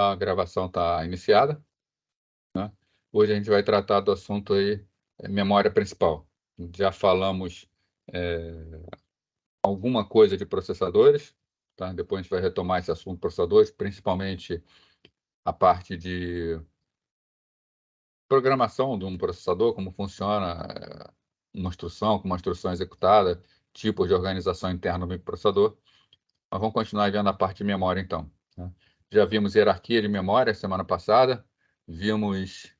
A gravação está iniciada, né? Hoje a gente vai tratar do assunto aí, memória principal. Já falamos alguma coisa de processadores, tá? Depois a gente vai retomar esse assunto de processadores, principalmente a parte de programação de um processador, como funciona uma instrução, como uma instrução executada, tipos de organização interna do microprocessador. Mas vamos continuar vendo a parte de memória, então, né? Já vimos hierarquia de memória semana passada, vimos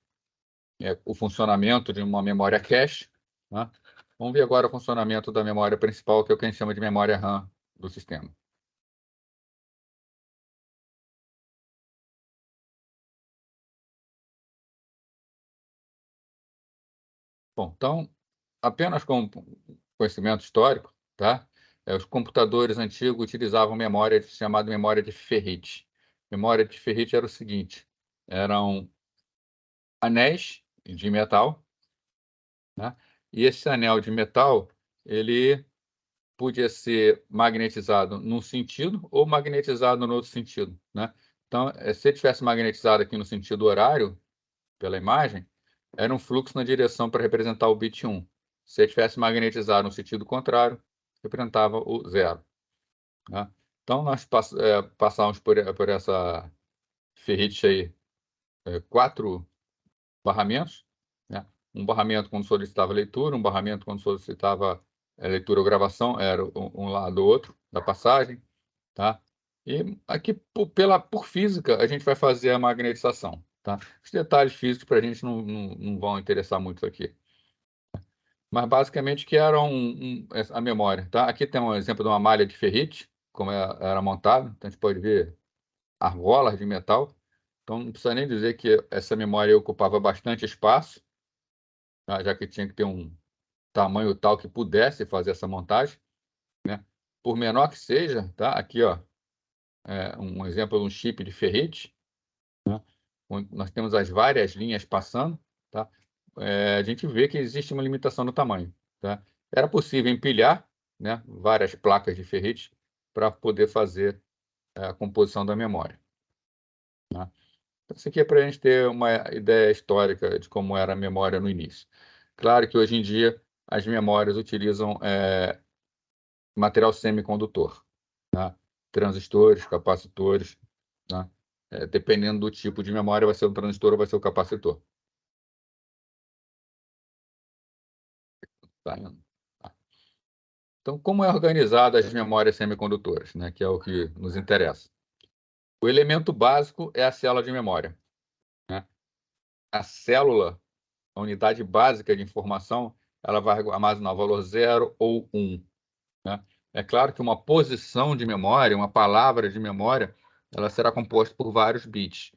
o funcionamento de uma memória cache, né? Vamos ver agora o funcionamento da memória principal, que é o que a gente chama de memória RAM do sistema. Bom, então, apenas com conhecimento histórico, tá? Os computadores antigos utilizavam memória chamada memória de ferrite. Memória de ferrite era o seguinte: eram anéis de metal, né? E esse anel de metal, ele podia ser magnetizado num sentido ou magnetizado no outro sentido, né? Então, se ele tivesse magnetizado aqui no sentido horário, pela imagem, era um fluxo na direção para representar o bit 1. Se ele tivesse magnetizado no sentido contrário, representava o 0, né? Então, nós passamos por essa ferrite aí, 4 barramentos, né? Um barramento quando solicitava leitura, um barramento quando solicitava leitura ou gravação, era um lado ou outro da passagem, tá? E aqui, por física, a gente vai fazer a magnetização, tá? Os detalhes físicos para a gente não vão interessar muito aqui. Mas, basicamente, que era a memória, tá? Aqui tem um exemplo de uma malha de ferrite, como era montada. Então, a gente pode ver argolas de metal. Então, não precisa nem dizer que essa memória ocupava bastante espaço, tá? Já que tinha que ter um tamanho tal que pudesse fazer essa montagem, né? Por menor que seja, tá? Aqui, ó, um exemplo de um chip de ferrite, né? Onde nós temos as várias linhas passando, tá? A gente vê que existe uma limitação no tamanho, tá? Era possível empilhar, né, várias placas de ferrite para poder fazer a composição da memória, né? Então, isso aqui é para a gente ter uma ideia histórica de como era a memória no início. Claro que hoje em dia as memórias utilizam material semicondutor, tá? Transistores, capacitores, tá? Dependendo do tipo de memória, vai ser um transistor ou vai ser um capacitor. Tá indo? Tá. Então, como é organizada as memórias semicondutoras, né, que é o que nos interessa? O elemento básico é a célula de memória, né? A célula, a unidade básica de informação, ela vai armazenar o valor 0 ou 1, né? É claro que uma posição de memória, uma palavra de memória, ela será composta por vários bits.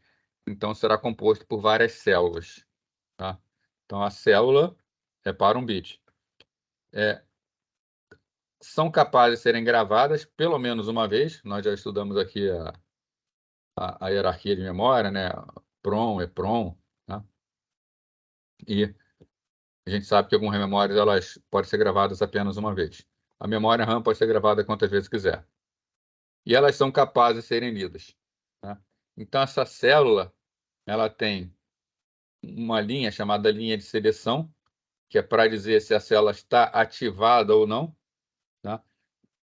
Então, será composto por várias células, tá? Então, a célula é para um bit. São capazes de serem gravadas pelo menos uma vez. Nós já estudamos aqui a hierarquia de memória, né? PROM, EPROM, né? E a gente sabe que algumas memórias elas podem ser gravadas apenas uma vez. A memória RAM pode ser gravada quantas vezes quiser. E elas são capazes de serem lidas, né? Então, essa célula, ela tem uma linha chamada linha de seleção, que é para dizer se a célula está ativada ou não, né?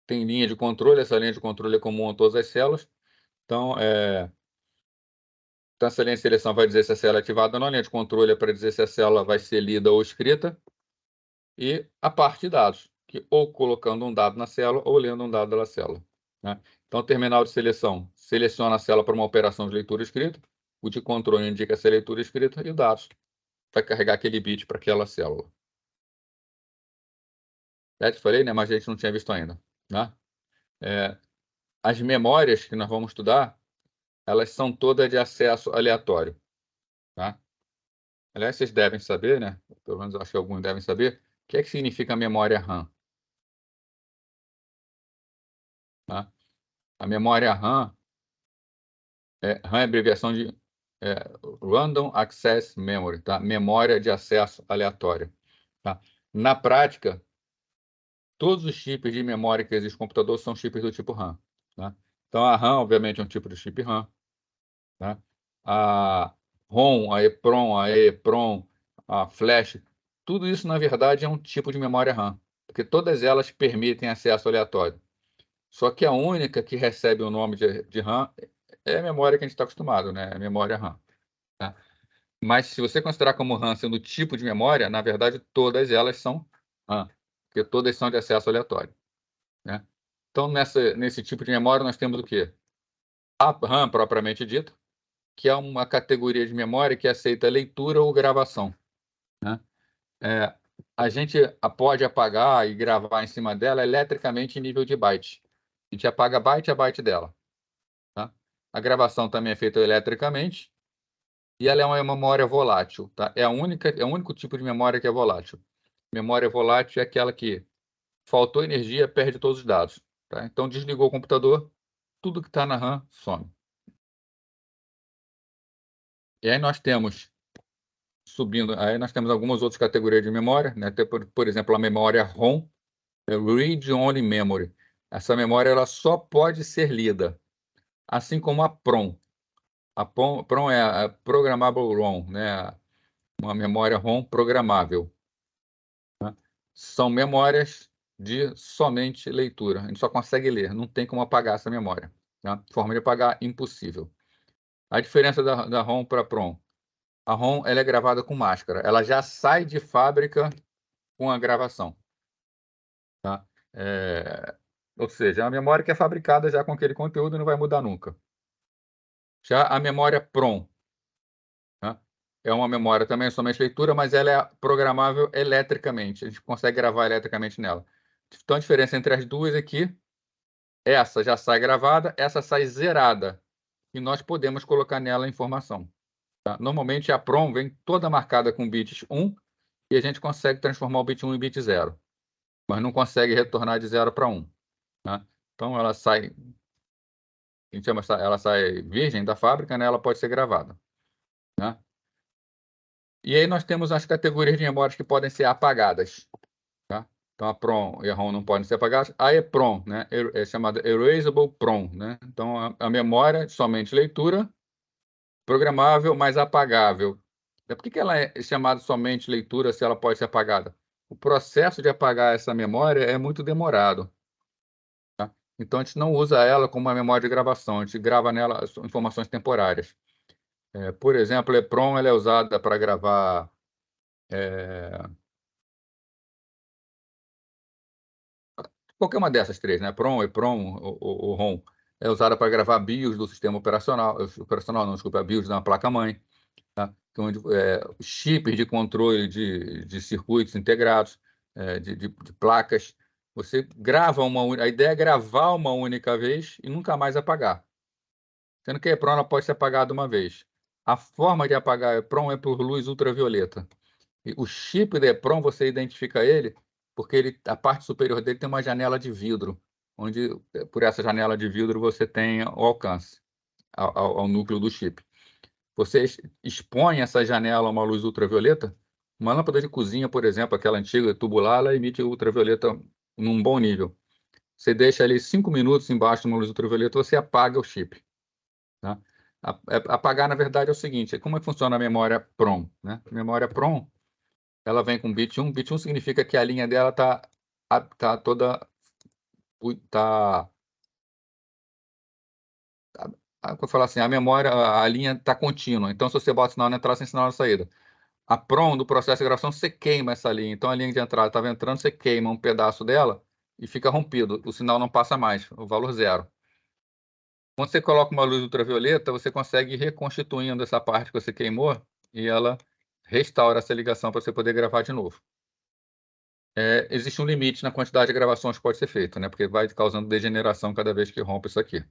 Tem linha de controle, essa linha de controle é comum a todas as células. Então, essa linha de seleção vai dizer se a célula é ativada ou não, a linha de controle é para dizer se a célula vai ser lida ou escrita, e a parte de dados, que ou colocando um dado na célula ou lendo um dado da célula, né? Então, o terminal de seleção seleciona a célula para uma operação de leitura escrita, o de controle indica se é leitura escrita, e o dados vai carregar aquele bit para aquela célula. Já te falei, né? Mas a gente não tinha visto ainda, né? As memórias que nós vamos estudar, elas são todas de acesso aleatório, tá? Aliás, vocês devem saber, né? Pelo menos acho que alguns devem saber, o que é que significa memória RAM, tá? A memória RAM, RAM é abreviação de é, Random Access Memory, tá? Memória de acesso aleatório, tá? Na prática, todos os chips de memória que existem no computador são chips do tipo RAM, tá? Então, a RAM, obviamente, é um tipo de chip RAM, tá? A ROM, a EPROM, a EEPROM, a Flash, tudo isso, na verdade, é um tipo de memória RAM, porque todas elas permitem acesso aleatório. Só que a única que recebe o nome de RAM é a memória que a gente está acostumado, né? A memória RAM. Tá? Mas se você considerar como RAM sendo tipo de memória, na verdade, todas elas são RAM, porque todas são de acesso aleatório, né? Então, nesse tipo de memória, nós temos o quê? A RAM, propriamente dita, que é uma categoria de memória que aceita leitura ou gravação, né? A gente pode apagar e gravar em cima dela eletricamente em nível de byte. A gente apaga byte a byte dela, tá? A gravação também é feita eletricamente e ela é uma memória volátil, tá? É o único tipo de memória que é volátil. Memória volátil é aquela que faltou energia, perde todos os dados, tá? Então, desligou o computador, tudo que está na RAM some. E aí nós temos, subindo, aí nós temos algumas outras categorias de memória, né? Por exemplo, a memória ROM, Read Only Memory. Essa memória ela só pode ser lida, assim como a PROM. A PROM é a Programmable ROM, né? Uma memória ROM programável. Né? São memórias de somente leitura. A gente só consegue ler, não tem como apagar essa memória. Tá? Forma de apagar, impossível. A diferença da ROM para a PROM. A ROM ela é gravada com máscara. Ela já sai de fábrica com a gravação. Tá? Ou seja, é uma memória que é fabricada já com aquele conteúdo e não vai mudar nunca. Já a memória PROM, né? É uma memória também somente leitura, mas ela é programável eletricamente. A gente consegue gravar eletricamente nela. Então, a diferença entre as duas aqui, essa já sai gravada, essa sai zerada. E nós podemos colocar nela a informação. Tá? Normalmente, a PROM vem toda marcada com bits 1 e a gente consegue transformar o bit 1 em bit 0. Mas não consegue retornar de 0 para 1. Né? Então, ela sai, a gente chama, ela sai virgem da fábrica, né? Ela pode ser gravada. Né? E aí nós temos as categorias de memórias que podem ser apagadas. Tá? Então, a PROM e a ROM não podem ser apagadas. A EPROM, né? É chamada Erasable PROM. Né? Então, a memória somente leitura, programável, mas apagável. Por que ela é chamada somente leitura se ela pode ser apagada? O processo de apagar essa memória é muito demorado. Tá? Então, a gente não usa ela como uma memória de gravação, a gente grava nela as informações temporárias. Por exemplo, a EPROM ela é usada para gravar qualquer uma dessas três, né? PROM, EPROM ou ROM, é usada para gravar BIOS do sistema operacional não, desculpa, BIOS da placa-mãe, tá? Onde, chips de controle de circuitos integrados, de placas. Você grava a ideia é gravar uma única vez e nunca mais apagar. Sendo que a EPROM ela pode ser apagada uma vez. A forma de apagar a EPROM é por luz ultravioleta. E o chip da EPROM, você identifica ele porque a parte superior dele tem uma janela de vidro, onde por essa janela de vidro você tem o alcance ao núcleo do chip. Você expõe essa janela a uma luz ultravioleta, uma lâmpada de cozinha, por exemplo, aquela antiga tubular, ela emite ultravioleta num bom nível. Você deixa ali 5 minutos embaixo de uma luz ultravioleta, você apaga o chip. Tá? Apagar, na verdade, é o seguinte: como é que funciona a memória PROM? Né? A memória PROM ela vem com bit 1. Bit 1 significa que a linha dela tá toda. Tá, vou falar assim, a memória, a linha está contínua. Então, se você bota sinal na entrada sem sinal na saída. A PROM do processo de gravação, você queima essa linha. Então, a linha de entrada estava entrando, você queima um pedaço dela e fica rompido. O sinal não passa mais, o valor zero. Quando você coloca uma luz ultravioleta, você consegue ir reconstituindo essa parte que você queimou e ela restaura essa ligação para você poder gravar de novo. Existe um limite na quantidade de gravações que pode ser feito, né? Porque vai causando degeneração cada vez que rompe isso aqui.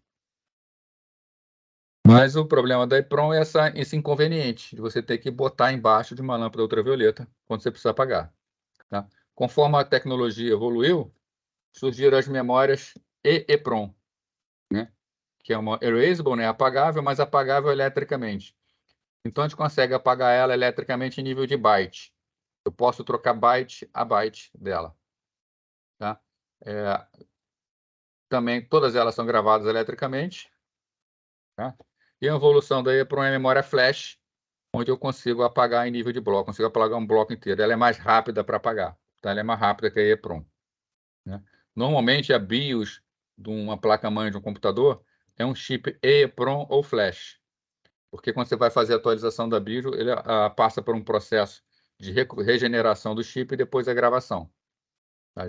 Mas o problema da EPROM é esse inconveniente de você ter que botar embaixo de uma lâmpada ultravioleta quando você precisa apagar. Tá? Conforme a tecnologia evoluiu, surgiram as memórias EEPROM, né? Que é uma erasable, né? Apagável, mas apagável eletricamente. Então, a gente consegue apagar ela eletricamente em nível de byte. Eu posso trocar byte a byte dela. Tá? Também, todas elas são gravadas eletricamente. Tá? E a evolução da EEPROM é a memória flash, onde eu consigo apagar em nível de bloco, consigo apagar um bloco inteiro. Ela é mais rápida para apagar, tá? Ela é mais rápida que a EEPROM, né? Normalmente, a BIOS de uma placa-mãe de um computador é um chip EEPROM ou flash, porque quando você vai fazer a atualização da BIOS, ele passa por um processo de regeneração do chip e depois a gravação. Tá?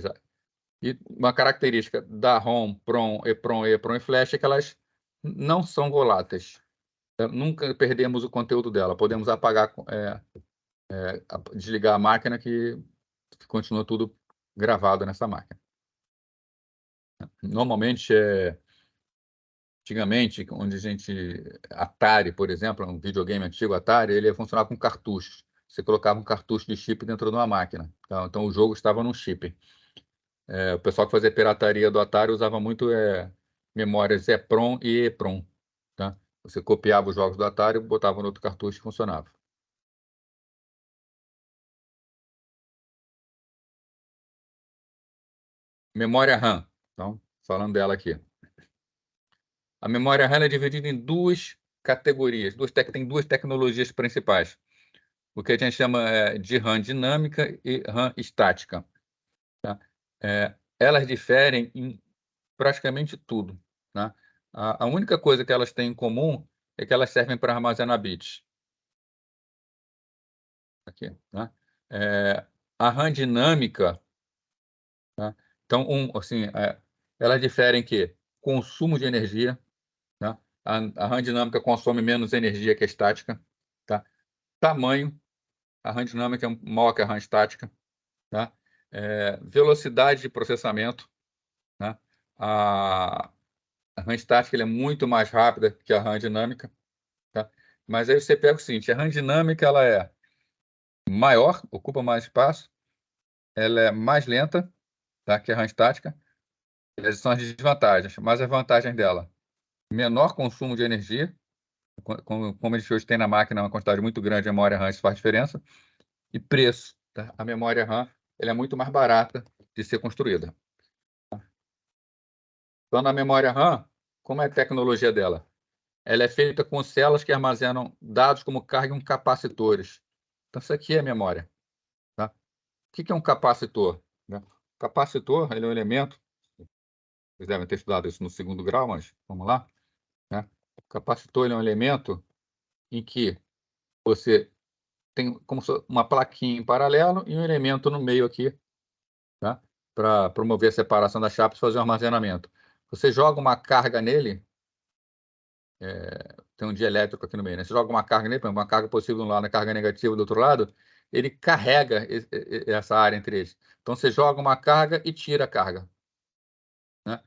E uma característica da ROM, PROM, EEPROM e flash é que elas não são voláteis. Nunca perdemos o conteúdo dela. Podemos apagar, desligar a máquina que continua tudo gravado nessa máquina. Normalmente, antigamente, onde Atari, por exemplo, um videogame antigo, Atari, ele ia funcionar com cartuchos. Você colocava um cartucho de chip dentro de uma máquina. Tá? Então, o jogo estava num chip. O pessoal que fazia pirataria do Atari usava muito memórias EPROM e EEPROM. Tá? Você copiava os jogos do Atari, botava no outro cartucho e funcionava. Memória RAM. Então, falando dela aqui. A memória RAM é dividida em duas categorias. Tem duas tecnologias principais. O que a gente chama de RAM dinâmica e RAM estática. Tá? Elas diferem em praticamente tudo. Tá? A única coisa que elas têm em comum é que elas servem para armazenar bits. Aqui, tá? A RAM dinâmica, tá? Então, assim, elas diferem que consumo de energia, tá? A RAM dinâmica consome menos energia que a estática, tá? Tamanho, a RAM dinâmica é maior que a RAM estática, tá? Velocidade de processamento, tá? A RAM estática é muito mais rápida que a RAM dinâmica, tá? Mas aí você pega o seguinte, a RAM dinâmica ela é maior, ocupa mais espaço, ela é mais lenta, tá? Que a RAM estática. Essas são as desvantagens, mas as vantagens dela: menor consumo de energia, como a gente hoje tem na máquina uma quantidade muito grande de memória RAM, isso faz diferença, e preço, tá? A memória RAM ela é muito mais barata de ser construída. Então, na memória RAM, como é a tecnologia dela? Ela é feita com células que armazenam dados como carga em capacitores. Então, isso aqui é a memória. Tá? O que é um capacitor? Né? Capacitor ele é um elemento, vocês devem ter estudado isso no segundo grau, mas vamos lá. Né? O capacitor ele é um elemento em que você tem como uma plaquinha em paralelo e um elemento no meio aqui, tá? Para promover a separação das chapas e fazer o armazenamento. Você joga uma carga nele, tem um dielétrico aqui no meio, né? Você joga uma carga nele, uma carga positiva de um lado, uma carga negativa do outro lado, ele carrega essa área entre eles. Então, você joga uma carga e tira a carga, né?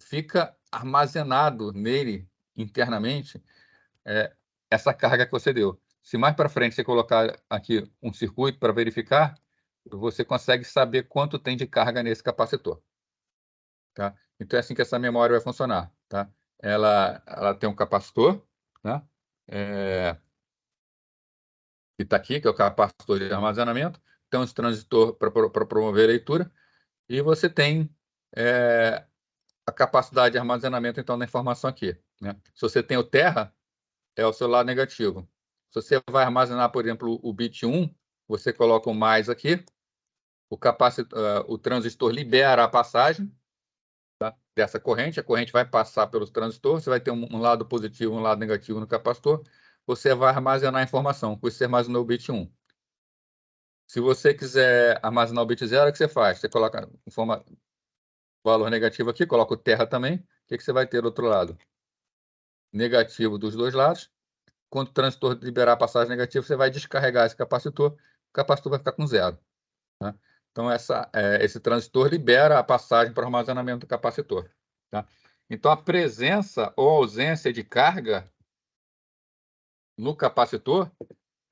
Fica armazenado nele, internamente, essa carga que você deu. Se mais para frente você colocar aqui um circuito para verificar, você consegue saber quanto tem de carga nesse capacitor. Tá? Então, é assim que essa memória vai funcionar. Tá? Ela tem um capacitor, né? Que está aqui, que é o capacitor de armazenamento, tem um transistor para promover a leitura, e você tem a capacidade de armazenamento, então, da informação aqui. Né? Se você tem o terra, é o seu lado negativo. Se você vai armazenar, por exemplo, o bit 1, você coloca o mais aqui, o transistor libera a passagem, tá, dessa corrente, a corrente vai passar pelos transistores, você vai ter um lado positivo e um lado negativo no capacitor, você vai armazenar a informação, por isso você armazenou o bit 1. Se você quiser armazenar o bit 0, o que você faz? Você coloca valor negativo aqui, coloca o terra também, o que você vai ter do outro lado? Negativo dos dois lados. Quando o transistor liberar a passagem negativa, você vai descarregar esse capacitor, o capacitor vai ficar com zero. Tá? Então, esse transistor libera a passagem para o armazenamento do capacitor. Tá? Então, a presença ou ausência de carga no capacitor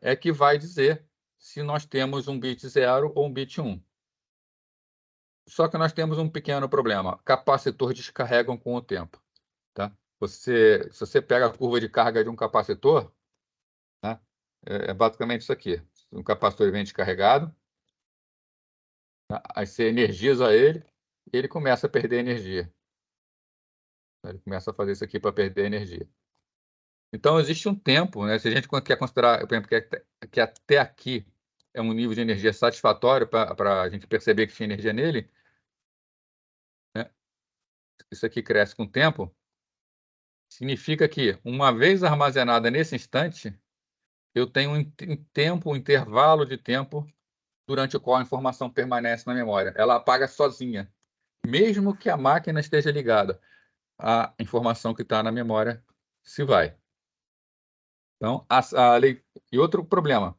é que vai dizer se nós temos um bit 0 ou um bit 1. Só que nós temos um pequeno problema. Capacitores descarregam com o tempo. Tá? Se você pega a curva de carga de um capacitor, né, é basicamente isso aqui. Um capacitor vem descarregado, tá? Aí você energiza ele e ele começa a perder energia. Ele começa a fazer isso aqui para perder energia. Então, existe um tempo, né? Se a gente quer considerar, por exemplo, que até aqui é um nível de energia satisfatório para a gente perceber que tinha energia nele, né? Isso aqui cresce com o tempo, significa que, uma vez armazenada nesse instante, eu tenho um intervalo de tempo durante o qual a informação permanece na memória. Ela apaga sozinha, mesmo que a máquina esteja ligada. A informação que está na memória se vai. Então, e outro problema,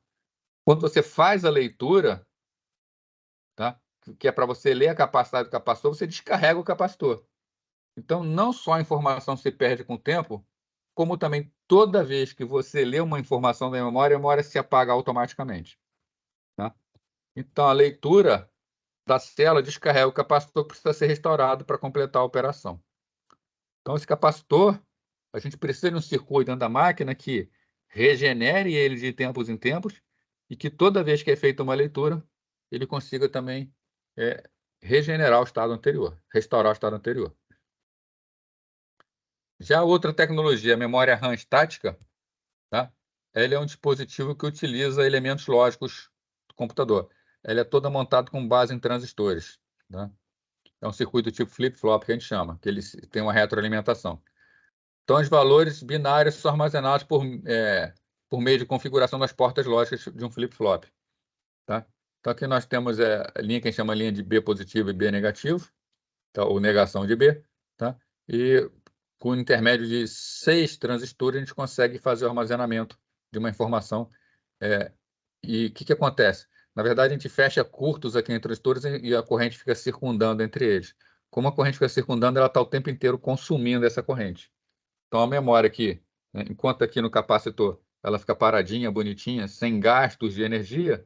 quando você faz a leitura, tá? Que é para você ler a capacidade do capacitor, você descarrega o capacitor. Então, não só a informação se perde com o tempo, como também toda vez que você lê uma informação da memória, a memória se apaga automaticamente. Tá? Então, a leitura da célula descarrega o capacitor que precisa ser restaurado para completar a operação. Então, esse capacitor, a gente precisa de um circuito dentro da máquina que regenere ele de tempos em tempos e que toda vez que é feita uma leitura, ele consiga também regenerar o estado anterior, restaurar o estado anterior. Já outra tecnologia, a memória RAM estática, tá? Ela é um dispositivo que utiliza elementos lógicos do computador. Ela é toda montada com base em transistores. Tá? É um circuito tipo flip-flop que a gente chama, que ele tem uma retroalimentação. Então, os valores binários são armazenados por meio de configuração das portas lógicas de um flip-flop. Tá? Então, aqui nós temos a linha que a gente chama linha de B positivo e B negativo, tá? Ou negação de B. Tá? E com o intermédio de 6 transistores, a gente consegue fazer o armazenamento de uma informação. E o que acontece? Na verdade, a gente fecha curtos aqui entre os transistores e a corrente fica circundando entre eles. Como a corrente fica circundando, ela está o tempo inteiro consumindo essa corrente. Então, a memória aqui, né, enquanto aqui no capacitor ela fica paradinha, bonitinha, sem gastos de energia,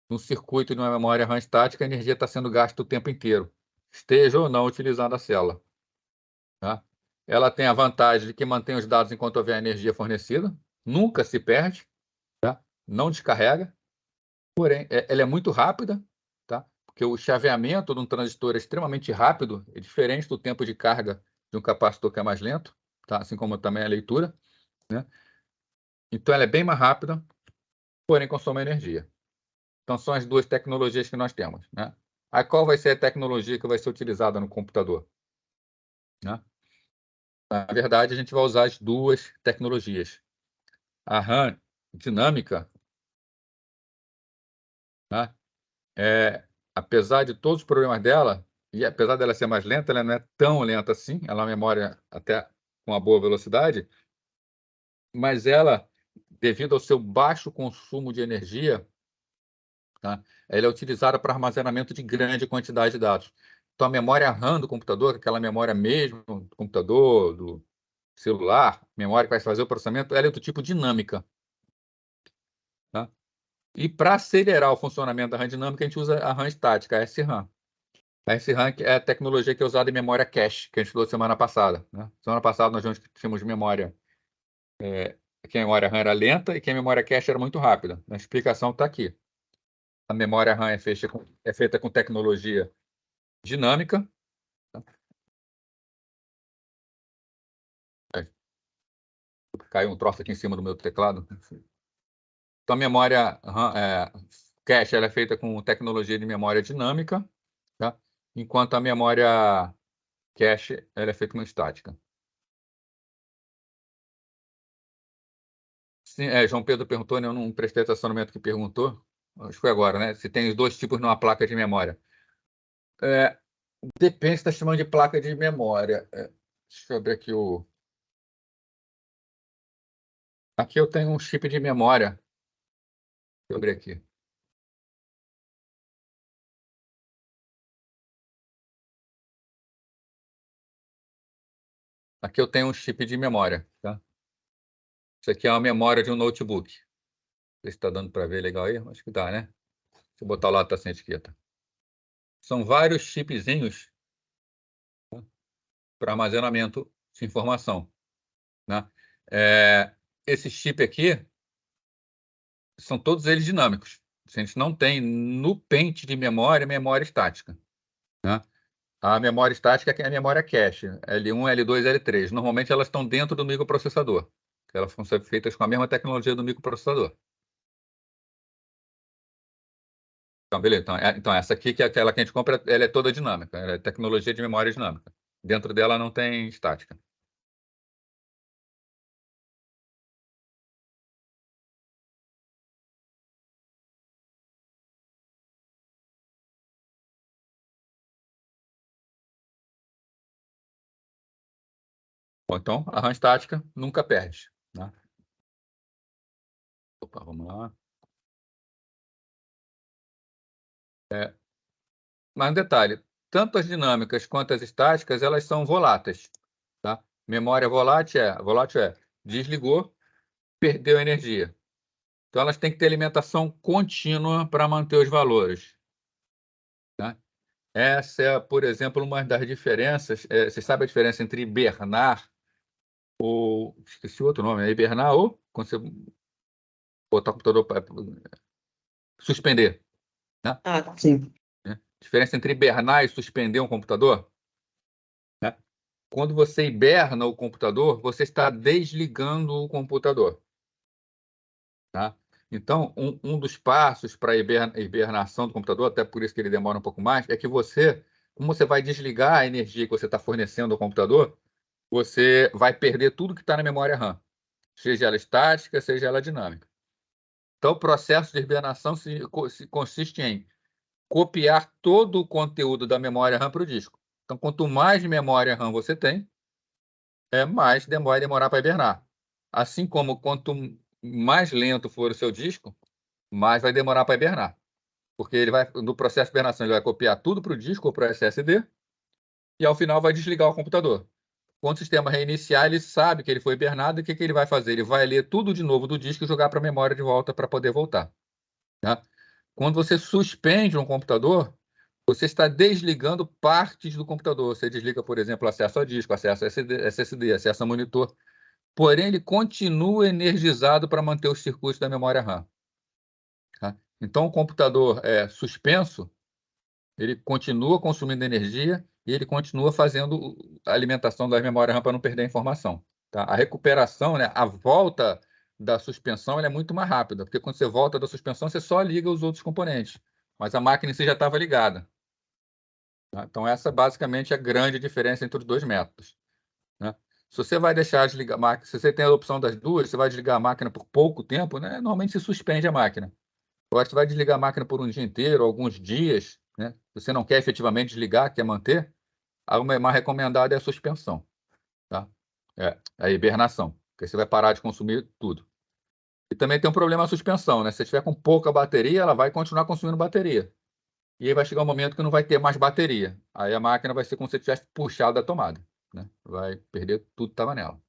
no circuito de uma memória RAM estática, a energia está sendo gasta o tempo inteiro, esteja ou não utilizando a célula. Tá? Ela tem a vantagem de que mantém os dados enquanto houver energia fornecida, nunca se perde, tá? Não descarrega, porém, ela é muito rápida, tá? Porque o chaveamento de um transistor é extremamente rápido, é diferente do tempo de carga de um capacitor que é mais lento, tá? Assim como também a leitura. Né? Então, ela é bem mais rápida, porém consome energia. Então, são as duas tecnologias que nós temos. Né? Aí, qual vai ser a tecnologia que vai ser utilizada no computador? Né? Na verdade, a gente vai usar as duas tecnologias. A RAM dinâmica, né? Apesar de todos os problemas dela, e apesar dela ser mais lenta, ela não é tão lenta assim, ela é uma memória até com uma boa velocidade, mas ela, devido ao seu baixo consumo de energia, tá? Ela é utilizada para armazenamento de grande quantidade de dados. Então, a memória RAM do computador, aquela memória mesmo do computador, do celular, memória que vai fazer o processamento, ela é do tipo dinâmica. Tá? E para acelerar o funcionamento da RAM dinâmica, a gente usa a RAM estática, a SRAM. A SRAM é a tecnologia que é usada em memória cache, que a gente falou semana passada. Né? Semana passada nós tínhamos memória, que a memória RAM era lenta e que a memória cache era muito rápida. A explicação está aqui. A memória RAM é feita com tecnologia dinâmica. Caiu um troço aqui em cima do meu teclado. Então, a memória cache ela é feita com tecnologia de memória dinâmica, tá? Enquanto a memória cache ela é feita com estática. Sim, João Pedro perguntou, né? Eu não prestei atenção no momento que perguntou. Acho que foi agora, né? Se tem os dois tipos numa placa de memória. Depende se está chamando de placa de memória. Deixa eu ver aqui o. Aqui eu tenho um chip de memória. Deixa eu abrir aqui. Aqui eu tenho um chip de memória, tá? Isso aqui é uma memória de um notebook. Não sei se está dando para ver legal aí. Acho que dá, né? Se eu botar lá, está sem etiqueta. São vários chipzinhos, tá? Para armazenamento de informação. Né? Esse chip aqui são todos eles dinâmicos. A gente não tem no pente de memória, memória estática. Né? A memória estática é a memória cache, L1, L2, L3. Normalmente elas estão dentro do microprocessador. Elas vão ser feitas com a mesma tecnologia do microprocessador. Então, beleza. Então, essa aqui, que é aquela que a gente compra, ela é toda dinâmica. Ela é tecnologia de memória dinâmica. Dentro dela não tem estática. Bom, então, a RAM estática nunca perde, né? Opa, vamos lá. Mas um detalhe, tanto as dinâmicas quanto as estáticas, elas são voláteis, tá? Memória volátil é desligou, perdeu energia. Então, elas têm que ter alimentação contínua para manter os valores, tá? Essa é, por exemplo, uma das diferenças. Você sabe a diferença entre hibernar ou... Esqueci o outro nome. É hibernar ou quando você botar o computador para suspender, né? Ah, sim. Diferença entre hibernar e suspender um computador, né? Quando você hiberna o computador, você está desligando o computador, tá? Então, um dos passos para a hibernação do computador, até por isso que ele demora um pouco mais, é que como você vai desligar a energia que você está fornecendo ao computador, você vai perder tudo que está na memória RAM, seja ela estática, seja ela dinâmica. Então, o processo de hibernação consiste em copiar todo o conteúdo da memória RAM para o disco. Então, quanto mais memória RAM você tem, mais vai demorar para hibernar. Assim como quanto mais lento for o seu disco, mais vai demorar para hibernar. Porque no processo de hibernação, ele vai copiar tudo para o disco ou para o SSD e, ao final, vai desligar o computador. Quando o sistema reiniciar, ele sabe que ele foi hibernado e o que ele vai fazer? Ele vai ler tudo de novo do disco e jogar para a memória de volta para poder voltar, tá? Quando você suspende um computador, você está desligando partes do computador. Você desliga, por exemplo, acesso a disco, acesso a SSD, acesso a monitor. Porém, ele continua energizado para manter os circuitos da memória RAM, tá? Então, o computador suspenso, ele continua consumindo energia e ele continua fazendo a alimentação da memória RAM para não perder a informação, tá? A recuperação, né, a volta da suspensão, ela é muito mais rápida, porque quando você volta da suspensão, você só liga os outros componentes, mas a máquina em si já estava ligada, tá? Então, essa basicamente é a grande diferença entre os dois métodos, né? Se você vai deixar desligar a máquina, se você tem a opção das duas, você vai desligar a máquina por pouco tempo, né? Normalmente se suspende a máquina. Agora, você vai desligar a máquina por um dia inteiro, alguns dias, né? Você não quer efetivamente desligar, quer manter, a mais recomendada é a suspensão, tá? É a hibernação, porque você vai parar de consumir tudo. E também tem um problema a suspensão, né? Se você estiver com pouca bateria, ela vai continuar consumindo bateria. E aí vai chegar um momento que não vai ter mais bateria. Aí a máquina vai ser como se você tivesse puxado da tomada, né? Vai perder tudo que estava nela.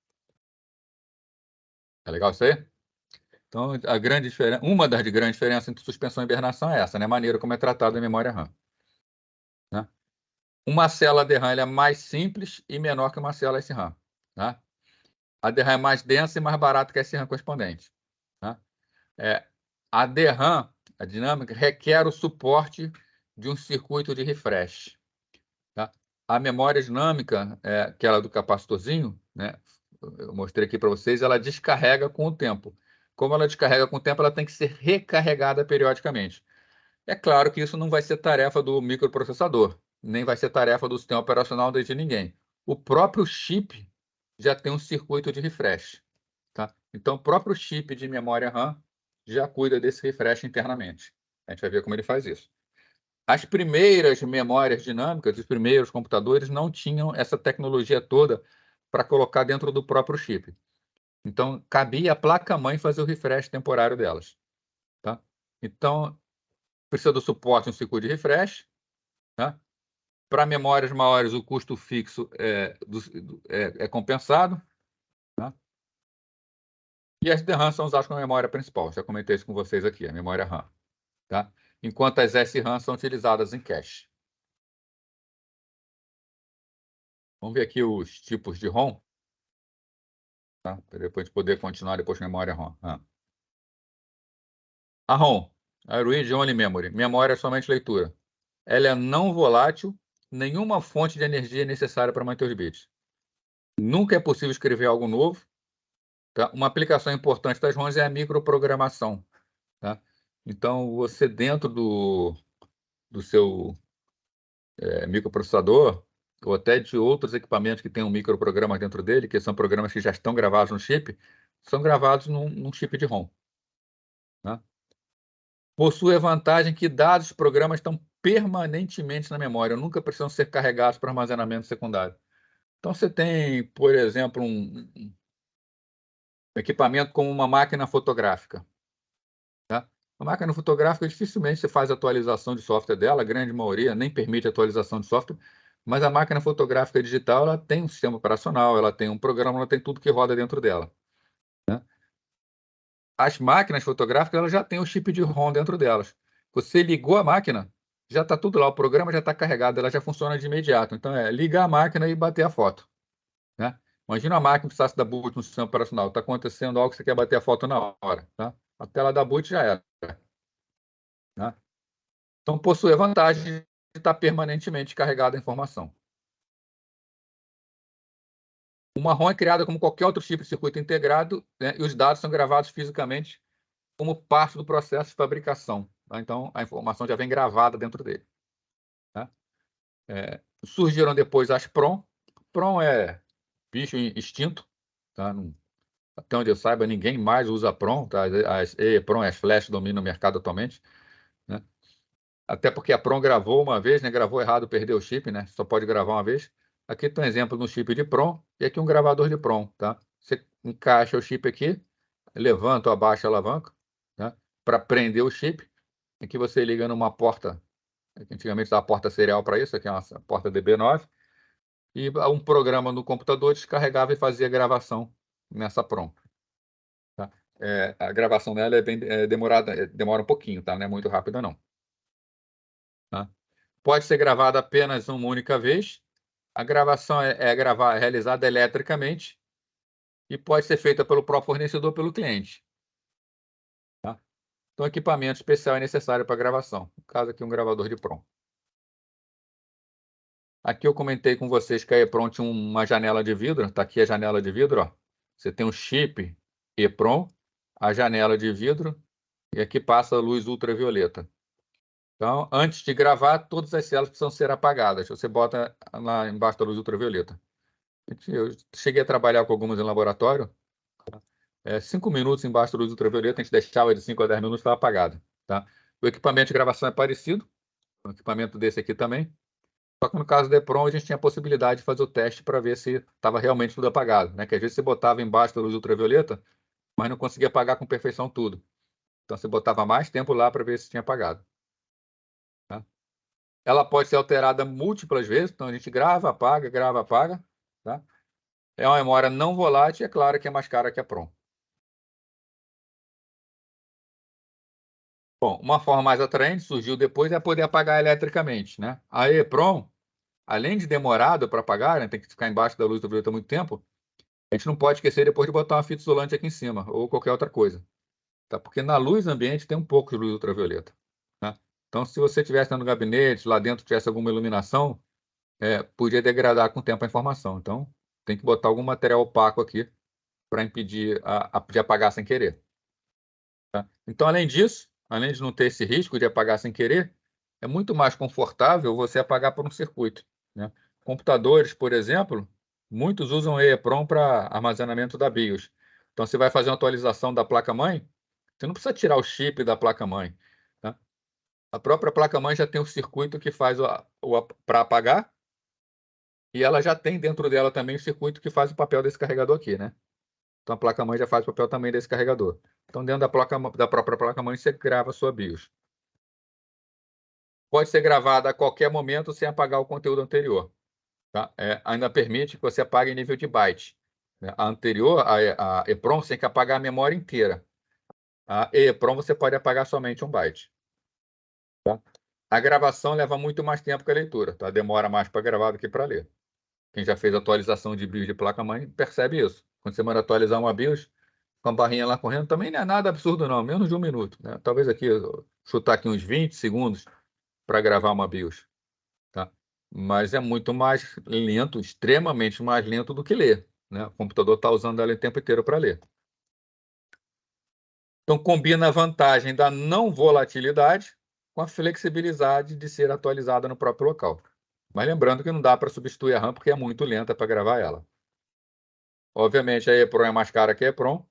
É legal isso aí? Então, uma das grandes diferenças entre suspensão e hibernação é essa, né? A maneira como é tratada a memória RAM, né? Uma célula DRAM ela é mais simples e menor que uma célula SRAM, tá? A DRAM é mais densa e mais barata que a SRAM correspondente, tá? A DRAM, a dinâmica, requer o suporte de um circuito de refresh, tá? A memória dinâmica, aquela do capacitorzinho, né? Eu mostrei aqui para vocês, ela descarrega com o tempo. Como ela descarrega com o tempo, ela tem que ser recarregada periodicamente. É claro que isso não vai ser tarefa do microprocessador, nem vai ser tarefa do sistema operacional de ninguém. O próprio chip já tem um circuito de refresh, tá? Então, o próprio chip de memória RAM já cuida desse refresh internamente. A gente vai ver como ele faz isso. As primeiras memórias dinâmicas, os primeiros computadores não tinham essa tecnologia toda para colocar dentro do próprio chip. Então, cabia a placa-mãe fazer o refresh temporário delas, tá? Então, precisa do suporte no circuito de refresh, tá? Para memórias maiores, o custo fixo é compensado, tá? E as DRAM são usadas como memória principal. Já comentei isso com vocês aqui, a memória RAM, tá? Enquanto as SRAM são utilizadas em cache. Vamos ver aqui os tipos de ROM, tá? Para depois poder continuar depois com a memória ROM. A ROM, a Read Only Memory, memória somente leitura. Ela é não volátil, nenhuma fonte de energia é necessária para manter os bits. Nunca é possível escrever algo novo, Tá? Uma aplicação importante das ROMs é a microprogramação. Tá? Então, você dentro do seu microprocessador, ou até de outros equipamentos que tenham microprogramas dentro dele, que são programas que já estão gravados no chip, são gravados num chip de ROM. Tá? Possui a vantagem que dados dos programas estão permanentemente na memória, nunca precisam ser carregados para armazenamento secundário. Então, você tem, por exemplo, um equipamento como uma máquina fotográfica. Tá? A máquina fotográfica, dificilmente você faz atualização de software dela, a grande maioria nem permite atualização de software, mas a máquina fotográfica digital ela tem um sistema operacional, ela tem um programa, ela tem tudo que roda dentro dela. Né? As máquinas fotográficas elas já têm o chip de ROM dentro delas. Você ligou a máquina, já está tudo lá, o programa já está carregado, ela já funciona de imediato. Então, ligar a máquina e bater a foto. Né? Imagina a máquina que precisasse da boot no sistema operacional. Está acontecendo algo que você quer bater a foto na hora. Tá? A tela da boot já era. Né? Então, possui a vantagem de estar permanentemente carregada a informação. Uma ROM é criada como qualquer outro tipo de circuito integrado, né, e os dados são gravados fisicamente como parte do processo de fabricação. Tá? Então, a informação já vem gravada dentro dele. Tá? Surgiram depois as PROM. PROM é bicho extinto. Tá? Até onde eu saiba, ninguém mais usa PROM. Tá? As EEPROM e as Flash dominam o mercado atualmente. Né? Até porque a PROM gravou uma vez, né? Gravou errado, perdeu o chip, né? Só pode gravar uma vez. Aqui tem um exemplo no chip de PROM e aqui um gravador de PROM, tá? Você encaixa o chip aqui, levanta ou abaixa a alavanca, tá? Para prender o chip. Aqui você liga numa porta, antigamente dava porta serial para isso, aqui é uma porta DB9, e um programa no computador descarregava e fazia gravação nessa PROM. Tá? A gravação dela é bem demorada, demora um pouquinho, tá? Não é muito rápida, não. Tá? Pode ser gravada apenas uma única vez. A gravação é realizada eletricamente e pode ser feita pelo próprio fornecedor ou pelo cliente. Tá? Então, equipamento especial é necessário para gravação. No caso aqui, um gravador de PROM. Aqui eu comentei com vocês que a EEPROM tinha uma janela de vidro. Está aqui a janela de vidro. Ó. Você tem um chip EEPROM, a janela de vidro, e aqui passa a luz ultravioleta. Então, antes de gravar, todas as células precisam ser apagadas. Você bota lá embaixo da luz ultravioleta. Eu cheguei a trabalhar com algumas em laboratório. 5 minutos embaixo da luz ultravioleta, a gente deixava de 5 a 10 minutos, estava apagado. Tá? O equipamento de gravação é parecido, um equipamento desse aqui também. Só que no caso do EPROM, a gente tinha a possibilidade de fazer o teste para ver se estava realmente tudo apagado. Né? Que às vezes você botava embaixo da luz ultravioleta, mas não conseguia apagar com perfeição tudo. Então você botava mais tempo lá para ver se tinha apagado. Tá? Ela pode ser alterada múltiplas vezes, então a gente grava, apaga. Tá? É uma memória não volátil e é claro que é mais cara que a PROM. Bom, uma forma mais atraente surgiu depois é poder apagar eletricamente, né? A EEPROM, além de demorado para apagar, né, tem que ficar embaixo da luz ultravioleta muito tempo, a gente não pode esquecer depois de botar uma fita isolante aqui em cima ou qualquer outra coisa, tá? Porque na luz ambiente tem um pouco de luz ultravioleta, né? Então, se você estivesse no gabinete, lá dentro tivesse alguma iluminação, podia degradar com o tempo a informação. Então, tem que botar algum material opaco aqui para impedir de apagar sem querer. Tá? Então, além disso, além de não ter esse risco de apagar sem querer, é muito mais confortável você apagar por um circuito. Né? Computadores, por exemplo, muitos usam EEPROM para armazenamento da BIOS. Então, você vai fazer uma atualização da placa-mãe, você não precisa tirar o chip da placa-mãe. Tá? A própria placa-mãe já tem um circuito que faz para apagar, e ela já tem dentro dela também o circuito que faz o papel desse carregador aqui, né? Então, a placa-mãe já faz o papel também desse carregador. Então, dentro da própria placa-mãe, você grava a sua BIOS. Pode ser gravada a qualquer momento sem apagar o conteúdo anterior. Tá? Ainda permite que você apague em nível de byte. Né? A anterior, a EEPROM, você tem que apagar a memória inteira. A EEPROM você pode apagar somente um byte. Tá? A gravação leva muito mais tempo que a leitura. Tá? Demora mais para gravar do que para ler. Quem já fez atualização de BIOS de placa-mãe percebe isso. Quando você manda atualizar uma BIOS, com a barrinha lá correndo, também não é nada absurdo, não. Menos de 1 minuto. Né? Talvez aqui, chutar aqui uns 20 segundos para gravar uma BIOS. Tá? Mas é muito mais lento, extremamente mais lento do que ler. Né? O computador está usando ela o tempo inteiro para ler. Então, combina a vantagem da não volatilidade com a flexibilidade de ser atualizada no próprio local. Mas lembrando que não dá para substituir a RAM, porque é muito lenta para gravar ela. Obviamente, a EEPROM é mais cara que a EEPROM,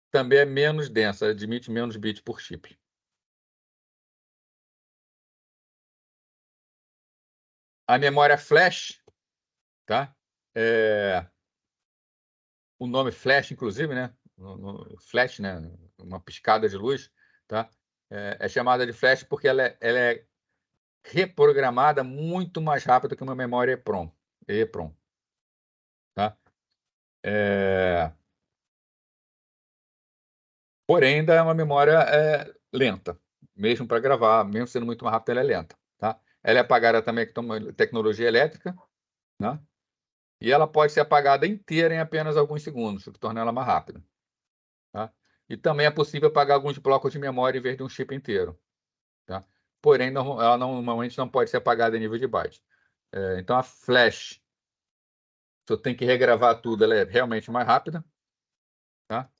também é menos densa, admite menos bits por chip. A memória flash, tá? O nome flash, inclusive, né? Flash, né? Uma piscada de luz, tá? É chamada de flash porque ela é reprogramada muito mais rápido que uma memória EEPROM, tá? Porém, ainda é uma memória lenta, mesmo para gravar, mesmo sendo muito mais rápida, ela é lenta, tá? Ela é apagada também com tecnologia elétrica, né? E ela pode ser apagada inteira em apenas alguns segundos, o que torna ela mais rápida, tá? E também é possível apagar alguns blocos de memória em vez de um chip inteiro, tá? Porém, ela normalmente não pode ser apagada em nível de byte. Então, a flash, se eu tenho que regravar tudo, ela é realmente mais rápida, tá?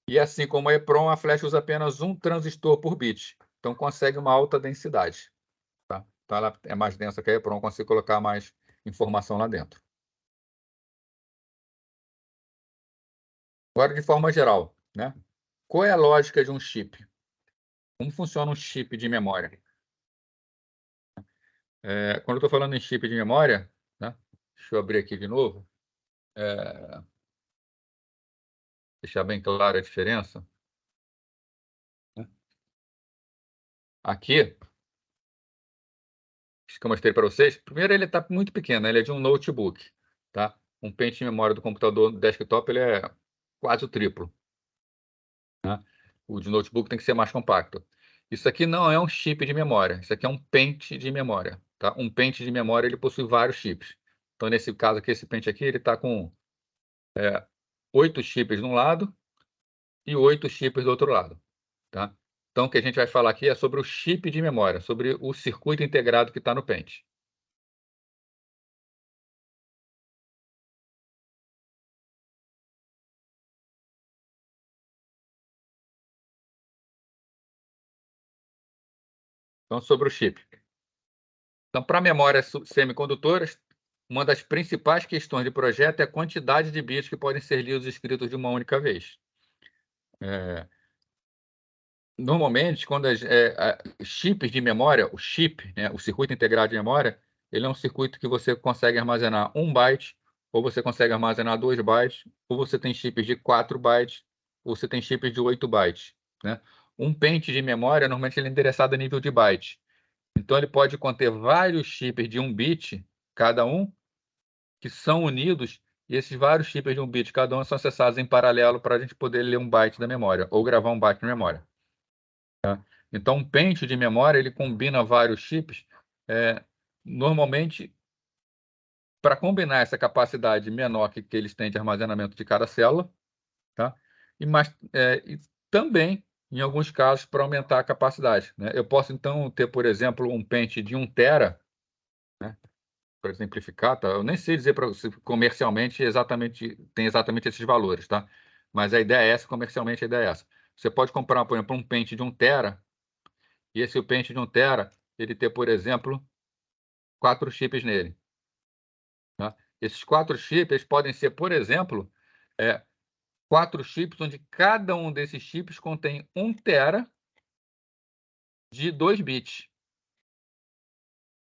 E assim como a EEPROM, a flash usa apenas um transistor por bit, então consegue uma alta densidade, tá? Então, ela é mais densa que a EEPROM, consigo colocar mais informação lá dentro. Agora, de forma geral, né? Qual é a lógica de um chip? Como funciona um chip de memória? Quando eu estou falando em chip de memória, né? Deixa eu abrir aqui de novo, deixar bem clara a diferença, né? Aqui, isso que eu mostrei para vocês, primeiro ele está muito pequeno, ele é de um notebook, tá? Um pente de memória do computador desktop ele é quase o triplo, né? O de notebook tem que ser mais compacto. Isso aqui não é um chip de memória, isso aqui é um pente de memória, tá? Um pente de memória ele possui vários chips. Então, nesse caso aqui, esse pente aqui, ele está com 8 chips de um lado e 8 chips do outro lado, tá? Então, o que a gente vai falar aqui é sobre o chip de memória, sobre o circuito integrado que está no pente. Então, sobre o chip. Então, para memórias semicondutoras, uma das principais questões de projeto é a quantidade de bits que podem ser lidos e escritos de uma única vez. Normalmente, quando chips de memória, o chip, né, o circuito integrado de memória, ele é um circuito que você consegue armazenar 1 byte, ou você consegue armazenar 2 bytes, ou você tem chips de 4 bytes, ou você tem chips de 8 bytes, né? Um pente de memória, normalmente, ele é endereçado a nível de byte. Então, ele pode conter vários chips de 1 bit, cada um, que são unidos, e esses vários chips de 1 bit, cada um, são acessados em paralelo para a gente poder ler 1 byte da memória, ou gravar 1 byte de memória. Então, um pente de memória, ele combina vários chips, normalmente, para combinar essa capacidade menor que eles têm de armazenamento de cada célula, tá? E também, em alguns casos, para aumentar a capacidade, né? Eu posso, então, ter, por exemplo, um pente de 1 tera, né? Para exemplificar, tá? Eu nem sei dizer para você comercialmente tem exatamente esses valores, tá? Mas a ideia é essa, comercialmente a ideia é essa. Você pode comprar, por exemplo, um pente de 1 tera, e esse pente de 1 tera, ele ter, por exemplo, 4 chips nele, tá? Esses 4 chips eles podem ser, por exemplo, 4 chips onde cada um desses chips contém 1 tera de 2 bits,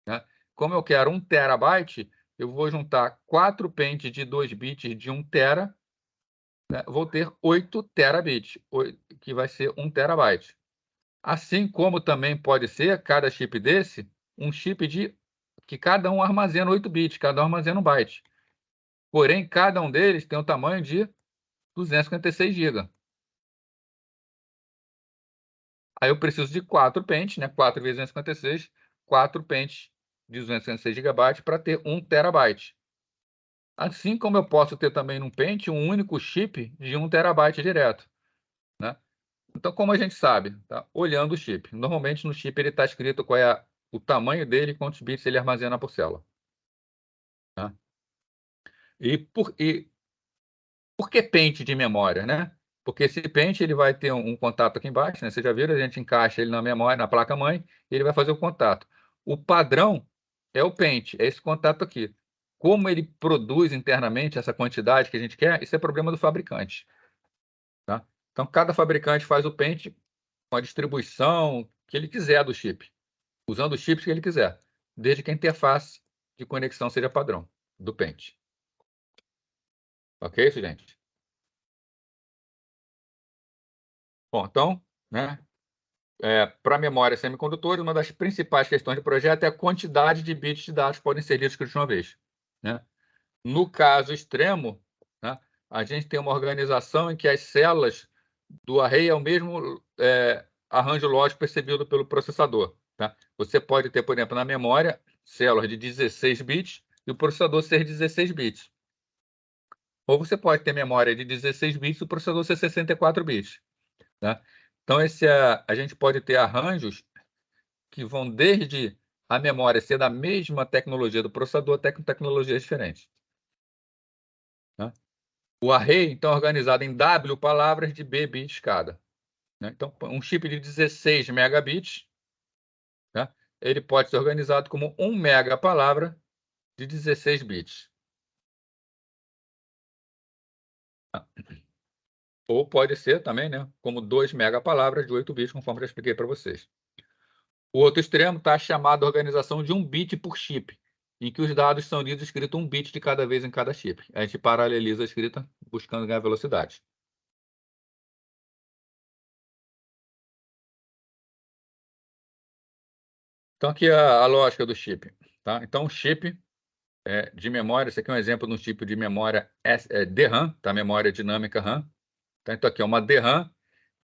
né? Como eu quero 1 terabyte, eu vou juntar 4 pentes de 2 bits de 1 tera, né? Vou ter 8 terabits, que vai ser 1 terabyte. Assim como também pode ser, cada chip desse, um chip que cada um armazena 8 bits, cada um armazena 1 byte. Porém, cada um deles tem o tamanho de 256 GB. Aí eu preciso de 4 pentes, né? 4 vezes 256, 4 pentes de 256 GB para ter 1 terabyte. Assim como eu posso ter também num pente um único chip de 1 terabyte direto, né? Então, como a gente sabe? Tá? Olhando o chip. Normalmente no chip ele está escrito qual é o tamanho dele e quantos bits ele armazena por célula, tá? E por que pente de memória, né? Porque esse pente ele vai ter um contato aqui embaixo, né? Vocês já viram, a gente encaixa ele na memória, na placa-mãe, e ele vai fazer o contato. O padrão é o pente, é esse contato aqui. Como ele produz internamente essa quantidade que a gente quer, isso é problema do fabricante. Tá? Então, cada fabricante faz o pente com a distribuição que ele quiser do chip, usando os chips que ele quiser, desde que a interface de conexão seja padrão do pente. Ok, isso, gente? Bom, então, né, para memória semicondutores, uma das principais questões de projeto é a quantidade de bits de dados que podem ser lidos de uma vez. Né? No caso extremo, né, a gente tem uma organização em que as células do array é o mesmo arranjo lógico percebido pelo processador. Tá? Você pode ter, por exemplo, na memória, células de 16 bits e o processador ser 16 bits. Ou você pode ter memória de 16 bits e o processador ser 64 bits. Tá? Então, a gente pode ter arranjos que vão desde a memória ser da mesma tecnologia do processador até com tecnologias diferentes. Tá? O array, então, é organizado em W palavras de B bits cada. Né? Então, um chip de 16 megabits, tá? Ele pode ser organizado como 1 mega palavra de 16 bits. Tá? Ou pode ser também, né, como 2 mega palavras de 8 bits, conforme já expliquei para vocês. O outro extremo está chamado de organização de 1 bit por chip, em que os dados são lidos escrito 1 bit de cada vez em cada chip. A gente paraleliza a escrita buscando ganhar velocidade. Então, aqui a lógica do chip. Tá? Então, o chip de memória, esse aqui é um exemplo de um tipo de memória DRAM, tá? Memória dinâmica RAM. Tá? Então, aqui é uma DRAM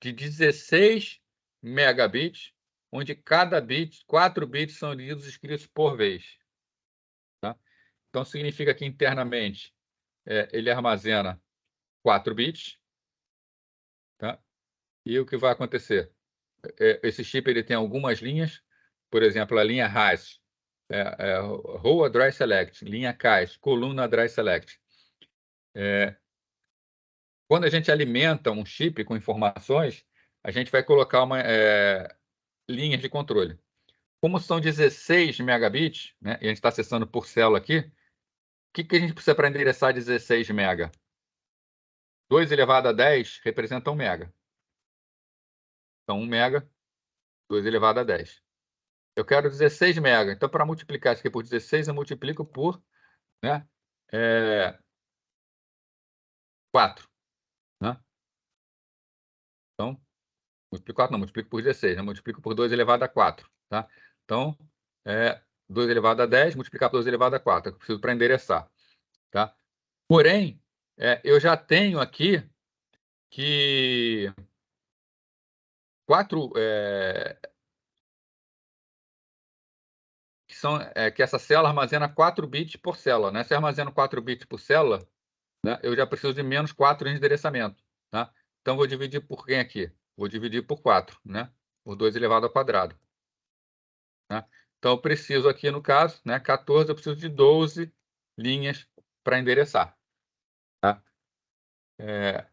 de 16 megabits, onde cada bit, 4 bits são lidos e escritos por vez. Tá? Então, significa que internamente ele armazena 4 bits. Tá? E o que vai acontecer? Esse chip ele tem algumas linhas, por exemplo, a linha RAS, Row Address Select, linha CAS, coluna Address Select. Quando a gente alimenta um chip com informações, a gente vai colocar linhas de controle. Como são 16 megabits, né, e a gente está acessando por célula aqui, o que a gente precisa para endereçar 16 mega? 2 elevado a 10 representa 1 mega. Então, 1 mega, 2 elevado a 10. Eu quero 16 mega. Então, para multiplicar isso aqui por 16, eu multiplico por 4. Né? Então, multiplico 4, não, multiplico por 16. Né? Multiplico por 2 elevado a 4. Tá? Então, 2 elevado a 10, multiplicar por 2 elevado a 4. Eu preciso para endereçar. Tá? Porém, eu já tenho aqui que 4... que essa célula armazena 4 bits por célula. Né? Se eu armazeno 4 bits por célula, né, eu já preciso de menos 4 em endereçamento. Tá? Então, vou dividir por quem aqui? Vou dividir por 4, né? Por 2 elevado ao quadrado. Né? Então, eu preciso aqui, no caso, 14, eu preciso de 12 linhas para endereçar. Tá?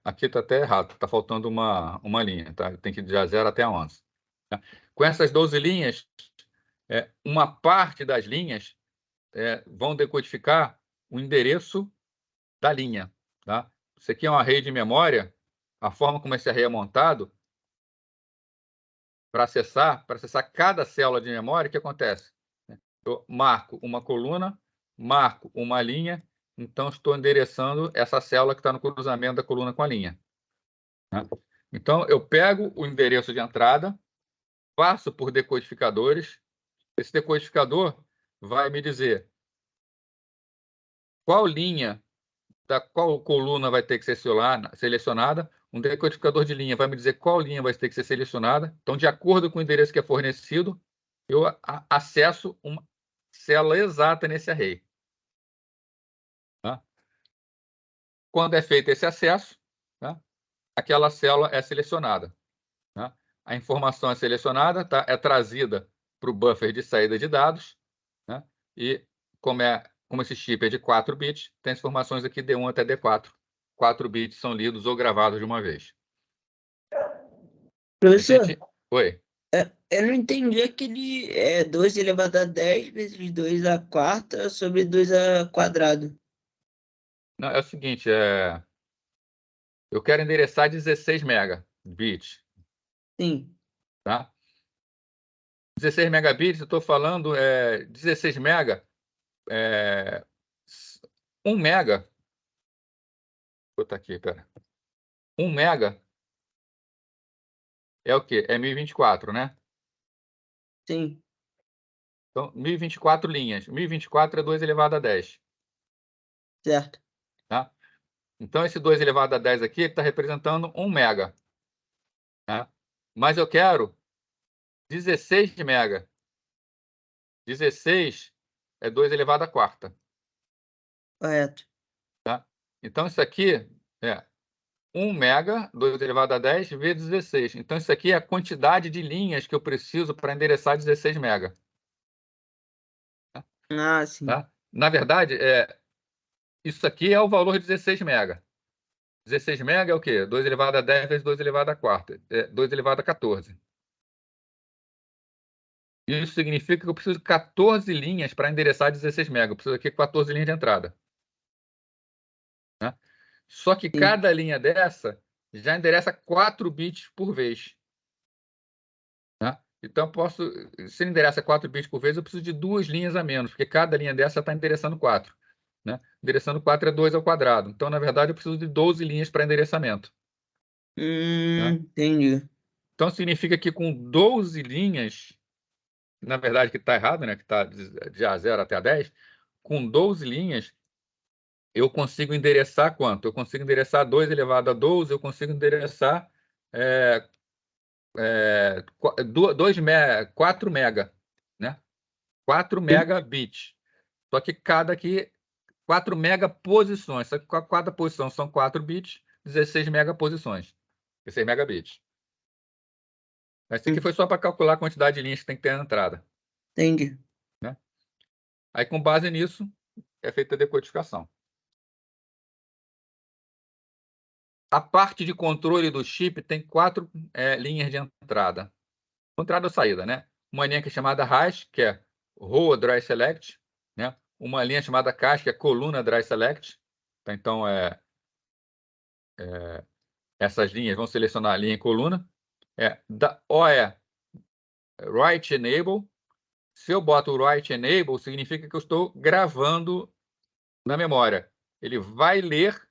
Aqui está até errado, está faltando uma linha. Tá? Tem que ir de 0 até 11. Tá? Com essas 12 linhas, uma parte das linhas vão decodificar o endereço da linha. Tá? Isso aqui é um array de memória. A forma como esse array é montado, para acessar cada célula de memória, o que acontece? Eu marco uma coluna, marco uma linha, então estou endereçando essa célula que está no cruzamento da coluna com a linha. Né? Então, eu pego o endereço de entrada, passo por decodificadores. Esse decodificador vai me dizer qual linha da qual coluna vai ter que ser selecionada. Um decodificador de linha vai me dizer qual linha vai ter que ser selecionada. Então, de acordo com o endereço que é fornecido, eu acesso uma célula exata nesse array. Tá? Quando é feito esse acesso, tá? Aquela célula é selecionada. Tá? A informação é selecionada, tá? É trazida para o buffer de saída de dados. Né? E como esse chip é de 4 bits, tem as informações aqui D1 até D4. 4 bits são lidos ou gravados de uma vez. Professor, Oi. eu não entendi aquele 2 elevado a 10 vezes 2 a quarta sobre 2 a quadrado. Não, é o seguinte, eu quero endereçar 16 megabits, Sim, tá? 16 megabits, eu estou falando 16 mega, é, 1 mega, vou botar aqui, pera. 1 mega é o quê? É 1024, né? sim, Então, 1024 linhas. 1024 é 2 elevado a 10, certo. tá? Então, esse 2 elevado a 10 aqui está representando 1 mega, tá? Mas eu quero 16 mega. 16 é 2 elevado à quarta, Correto. tá? Então, isso aqui é 1 mega, 2 elevado a 10 vezes 16. Então, isso aqui é a quantidade de linhas que eu preciso para endereçar 16 mega, Ah, sim. tá? Na verdade, isso aqui é o valor de 16 mega. 16 mega é o quê? 2 elevado a 10 vezes 2 elevado à quarta. 2 elevado a 14. Isso significa que eu preciso de 14 linhas para endereçar 16 mega. Eu preciso aqui de 14 linhas de entrada, né? Só que Sim. cada linha dessa já endereça 4 bits por vez, né? Então, se ele endereça 4 bits por vez, eu preciso de 2 linhas a menos, porque cada linha dessa está endereçando 4, né? Endereçando 4 é 2 ao quadrado. Então, na verdade, eu preciso de 12 linhas para endereçamento, né? Entendi. Então, significa que com 12 linhas, na verdade, que está errado, né? Que está de A0 até A10, com 12 linhas, eu consigo endereçar quanto? Eu consigo endereçar 2 elevado a 12, eu consigo endereçar 4 mega, né? 4 megabits. Só que cada aqui, 4 megaposições. Só que cada posição são 4 bits, 16 megaposições. 16 megabits. Esse aqui foi só para calcular a quantidade de linhas que tem que ter na entrada, Entendi. né? Aí, com base nisso, é feita a decodificação. A parte de controle do chip tem 4 linhas de entrada. Entrada ou saída, né? Uma linha que é chamada hash, que é row dry select, né? Uma linha chamada cache, que é coluna dry select. Tá? Então, essas linhas vão selecionar a linha e coluna. O é write enable. Se eu boto o write enable, significa que eu estou gravando na memória. Ele vai ler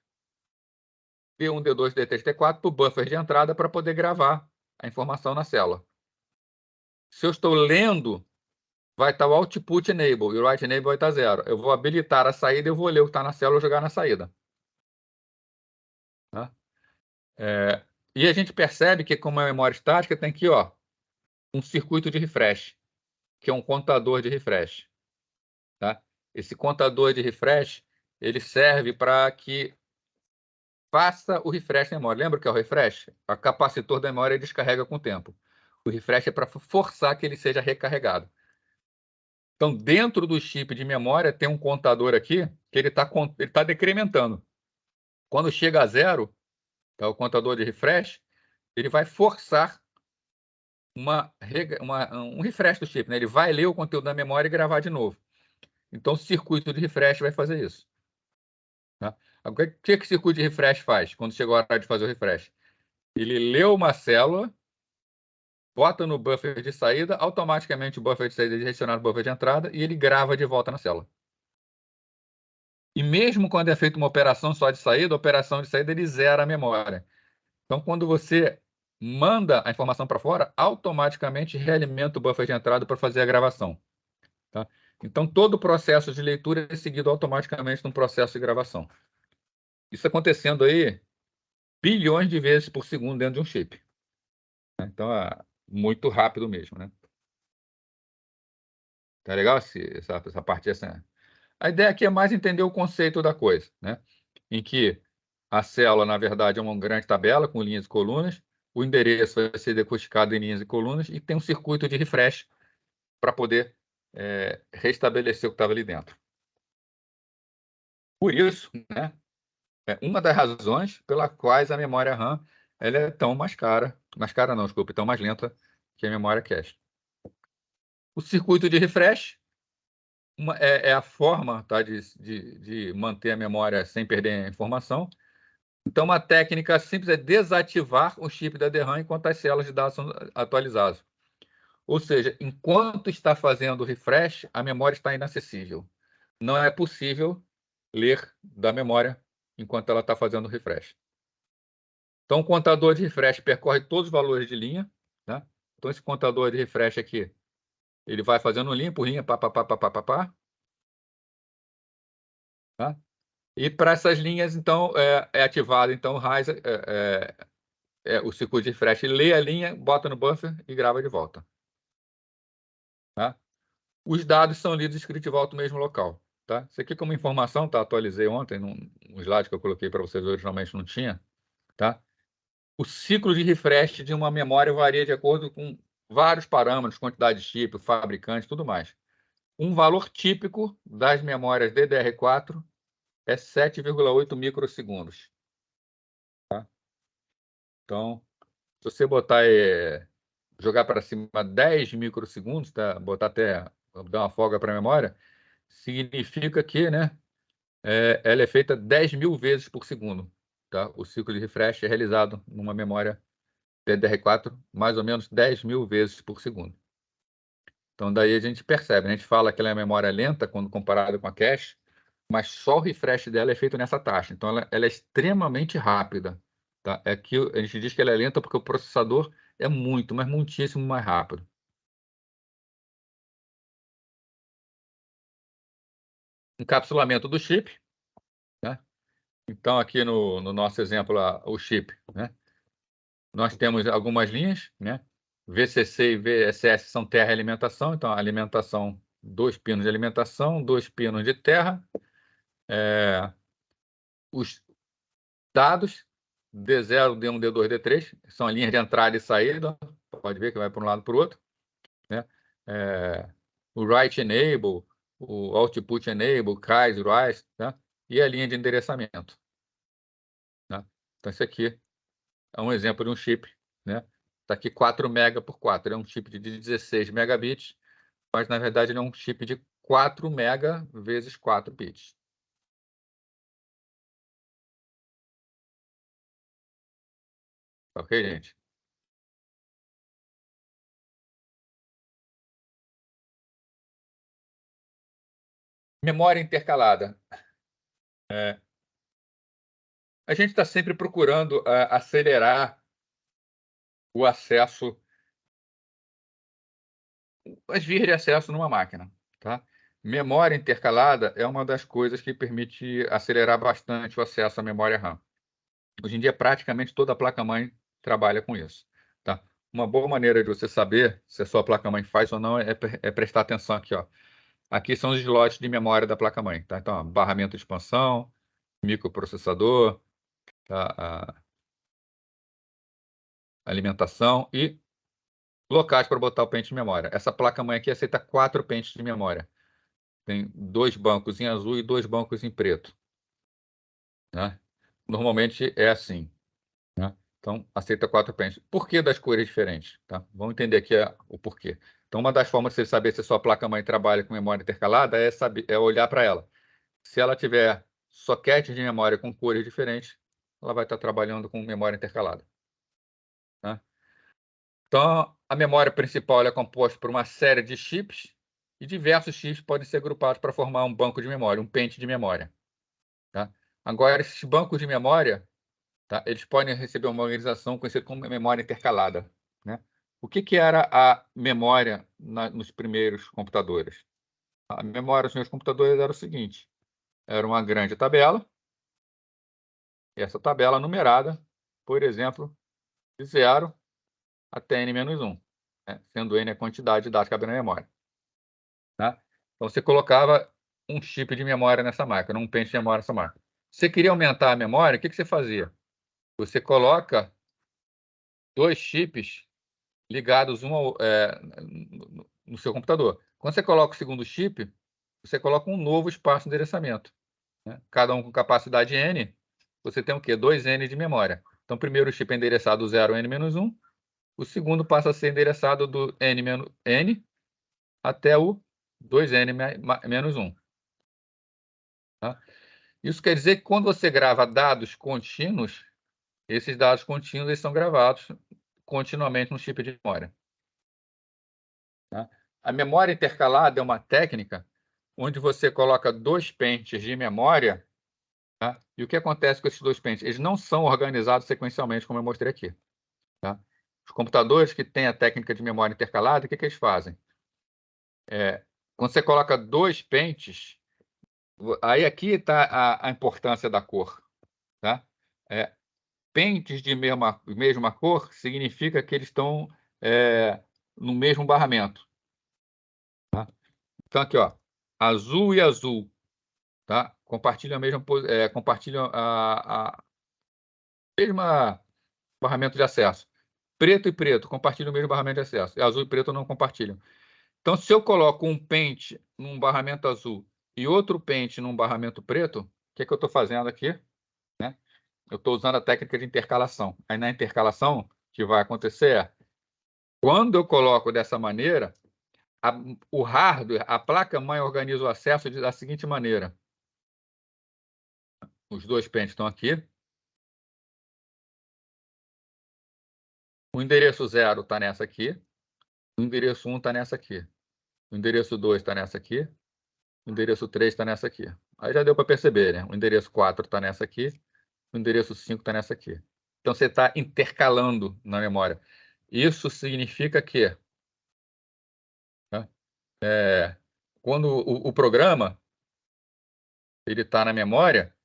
D1, D2, D3, D4 para o buffer de entrada para poder gravar a informação na célula. Se eu estou lendo, vai estar o output enable e o write enable vai estar 0. Eu vou habilitar a saída e eu vou ler o que está na célula e jogar na saída, tá? E a gente percebe que, como é memória estática, tem aqui um circuito de refresh, que é um contador de refresh, tá? Esse contador de refresh, ele serve para que faça o refresh da memória. Lembra o que é o refresh? O capacitor da memória descarrega com o tempo. O refresh é para forçar que ele seja recarregado. Então, dentro do chip de memória, tem um contador aqui que ele tá decrementando. Quando chega a 0, tá, o contador de refresh, ele vai forçar um refresh do chip, né? Ele vai ler o conteúdo da memória e gravar de novo. Então, o circuito de refresh vai fazer isso, tá? O que o circuito de refresh faz quando chegou a hora de fazer o refresh? Ele lê uma célula, bota no buffer de saída, automaticamente o buffer de saída é direcionado ao buffer de entrada e ele grava de volta na célula. E mesmo quando é feita uma operação só de saída, a operação de saída ele zera a memória. Então, quando você manda a informação para fora, automaticamente realimenta o buffer de entrada para fazer a gravação, tá? Então, todo o processo de leitura é seguido automaticamente no processo de gravação. Isso acontecendo aí bilhões de vezes por segundo dentro de um chip, né? Então, é muito rápido mesmo, né? Tá legal essa parte assim? A ideia aqui é mais entender o conceito da coisa, né? Em que a célula, na verdade, é uma grande tabela com linhas e colunas, o endereço vai ser decodificado em linhas e colunas e tem um circuito de refresh para poder restabelecer o que estava ali dentro. Por isso, né, uma das razões pelas quais a memória RAM ela é tão mais cara não, desculpe, tão mais lenta que a memória cache. O circuito de refresh é a forma, tá, de manter a memória sem perder a informação. Então, uma técnica simples é desativar o chip da DRAM enquanto as células de dados são atualizadas. Ou seja, enquanto está fazendo o refresh, a memória está inacessível. Não é possível ler da memória enquanto ela está fazendo o refresh. Então, o contador de refresh percorre todos os valores de linha, né? Então, esse contador de refresh aqui, ele vai fazendo linha por linha, pá, tá? E para essas linhas, então, é ativado então, o circuito de refresh. Ele lê a linha, bota no buffer e grava de volta. Tá? Os dados são lidos e escritos de volta no mesmo local. Tá? Isso aqui como informação, tá? Atualizei ontem, no slide que eu coloquei para vocês, originalmente não tinha. Tá? O ciclo de refresh de uma memória varia de acordo com vários parâmetros, quantidade de chip, fabricante, tudo mais. Um valor típico das memórias DDR4 é 7,8 microsegundos. Tá? Então, se você botar jogar para cima 10 microsegundos, tá? Botar até dar uma folga para a memória, significa que, né, ela é feita 10.000 vezes por segundo. Tá? O ciclo de refresh é realizado numa memória DDR4 mais ou menos 10.000 vezes por segundo. Então, daí a gente percebe, né? A gente fala que ela é memória lenta quando comparada com a cache, mas só o refresh dela é feito nessa taxa. Então, ela é extremamente rápida. Tá? É que a gente diz que ela é lenta porque o processador é muito, mas muitíssimo mais rápido. Encapsulamento do chip, né? Então, aqui no nosso exemplo, o chip, né? Nós temos algumas linhas, né? VCC e VSS são terra e alimentação, então a alimentação, 2 pinos de alimentação, 2 pinos de terra. Os dados, D0, D1, D2, D3, são linhas de entrada e saída, pode ver que vai para um lado para o outro, né? O write enable, o output enable, CAIS, write, tá? E a linha de endereçamento. Né? Então, esse aqui é um exemplo de um chip, né? Está aqui 4 mega por 4, é um chip de 16 megabits, mas na verdade ele é um chip de 4 mega vezes 4 bits. Ok, gente? Memória intercalada. A gente está sempre procurando acelerar o acesso, as vias de acesso numa máquina. Tá? Memória intercalada é uma das coisas que permite acelerar bastante o acesso à memória RAM. Hoje em dia, praticamente toda placa-mãe trabalha com isso. Tá? Uma boa maneira de você saber se a sua placa-mãe faz ou não é prestar atenção aqui. Ó. Aqui são os slots de memória da placa-mãe. Tá? Então, ó, barramento de expansão, microprocessador, tá? A alimentação e locais para botar o pente de memória. Essa placa-mãe aqui aceita 4 pentes de memória. Tem 2 bancos em azul e 2 bancos em preto. Né? Normalmente é assim. Né? Então, aceita 4 pentes. Por que das cores diferentes? Tá? Vamos entender aqui o porquê. Então, uma das formas de você saber se a sua placa-mãe trabalha com memória intercalada é olhar para ela. Se ela tiver soquetes de memória com cores diferentes, ela vai estar trabalhando com memória intercalada. Né? Então, a memória principal é composta por uma série de chips e diversos chips podem ser agrupados para formar um banco de memória, um pente de memória. Tá? Agora, esses bancos de memória, tá, eles podem receber uma organização conhecida como memória intercalada. Né? O que era a memória nos primeiros computadores? A memória dos meus computadores era o seguinte, era uma grande tabela, e essa tabela numerada, por exemplo, de 0 até n-1, né? Sendo n a quantidade de dados que cabe na memória. Tá? Então, você colocava um chip de memória nessa máquina, um pente de memória nessa máquina. Se você queria aumentar a memória, o que você fazia? Você coloca 2 chips ligados no seu computador. Quando você coloca o segundo chip, você coloca um novo espaço de endereçamento. Né? Cada um com capacidade N, você tem o quê? 2N de memória. Então, primeiro o chip é endereçado do 0 ao n-1, o segundo passa a ser endereçado do n até o 2n-1. Tá? Isso quer dizer que quando você grava dados contínuos, esses dados contínuos eles são gravados continuamente no chip de memória. Tá? A memória intercalada é uma técnica onde você coloca 2 pentes de memória, tá? E o que acontece com esses 2 pentes? Eles não são organizados sequencialmente, como eu mostrei aqui. Tá? Os computadores que têm a técnica de memória intercalada, o que eles fazem? Quando você coloca 2 pentes, aí aqui está a importância da cor. Tá? Pentes de mesma cor significa que eles estão no mesmo barramento. Tá? Então, aqui, ó, azul e azul, tá? Compartilham a mesma barramento de acesso. Preto e preto compartilham o mesmo barramento de acesso. E azul e preto não compartilham. Então, se eu coloco um pente num barramento azul e outro pente num barramento preto, o que eu estou fazendo aqui? Né? Eu estou usando a técnica de intercalação. Aí, na intercalação, o que vai acontecer é, quando eu coloco dessa maneira, o hardware, a placa-mãe organiza o acesso da seguinte maneira. Os 2 pentes estão aqui. O endereço 0 está nessa aqui. O endereço 1 está nessa aqui. O endereço 2 está nessa aqui. O endereço 3 está nessa aqui. Aí já deu para perceber, né? O endereço 4 está nessa aqui. O endereço 5 está nessa aqui. Então, você está intercalando na memória. Isso significa que, né, quando o programa está na memória,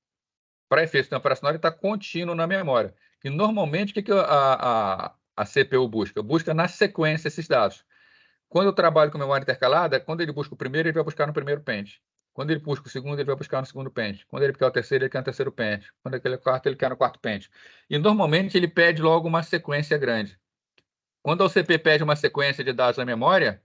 para efeito operacional, ele está contínuo na memória. E, normalmente, o que a CPU busca? Busca na sequência esses dados. Quando eu trabalho com memória intercalada, quando ele busca o primeiro, ele vai buscar no primeiro pente. Quando ele busca o segundo, ele vai buscar no segundo pente. Quando ele quer o terceiro, ele quer no terceiro pente. Quando ele quer o quarto, ele quer no quarto pente. E, normalmente, ele pede logo uma sequência grande. Quando a OCP pede uma sequência de dados na memória,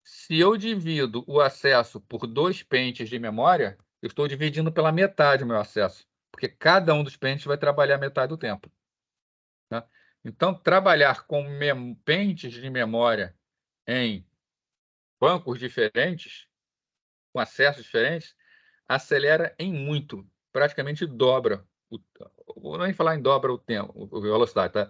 se eu divido o acesso por 2 pentes de memória, eu estou dividindo pela metade o meu acesso, porque cada um dos pentes vai trabalhar metade do tempo. Tá? Então, trabalhar com pentes de memória em bancos diferentes, com acessos diferentes, acelera em muito, praticamente dobra. Vou nem falar em dobra o tempo, a velocidade, tá?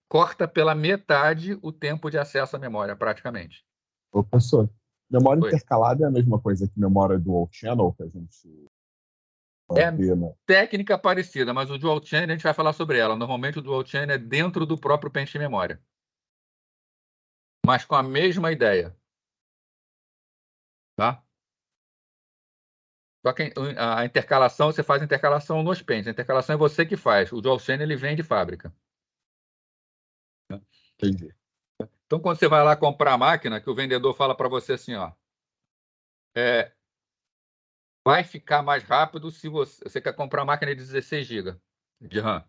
Corta pela metade o tempo de acesso à memória, praticamente. Ô, professor, memória Oi. intercalada é a mesma coisa que memória dual channel, que a gente vê, né? Técnica parecida, mas o dual channel a gente vai falar sobre ela. Normalmente o dual channel é dentro do próprio pente de memória, mas com a mesma ideia. Tá? Só que a intercalação, você faz a intercalação nos pentes. A intercalação é você que faz. O dual channel ele vem de fábrica. Entendi. Então, quando você vai lá comprar a máquina, que o vendedor fala para você assim, ó, vai ficar mais rápido se você quer comprar uma máquina de 16 GB de RAM.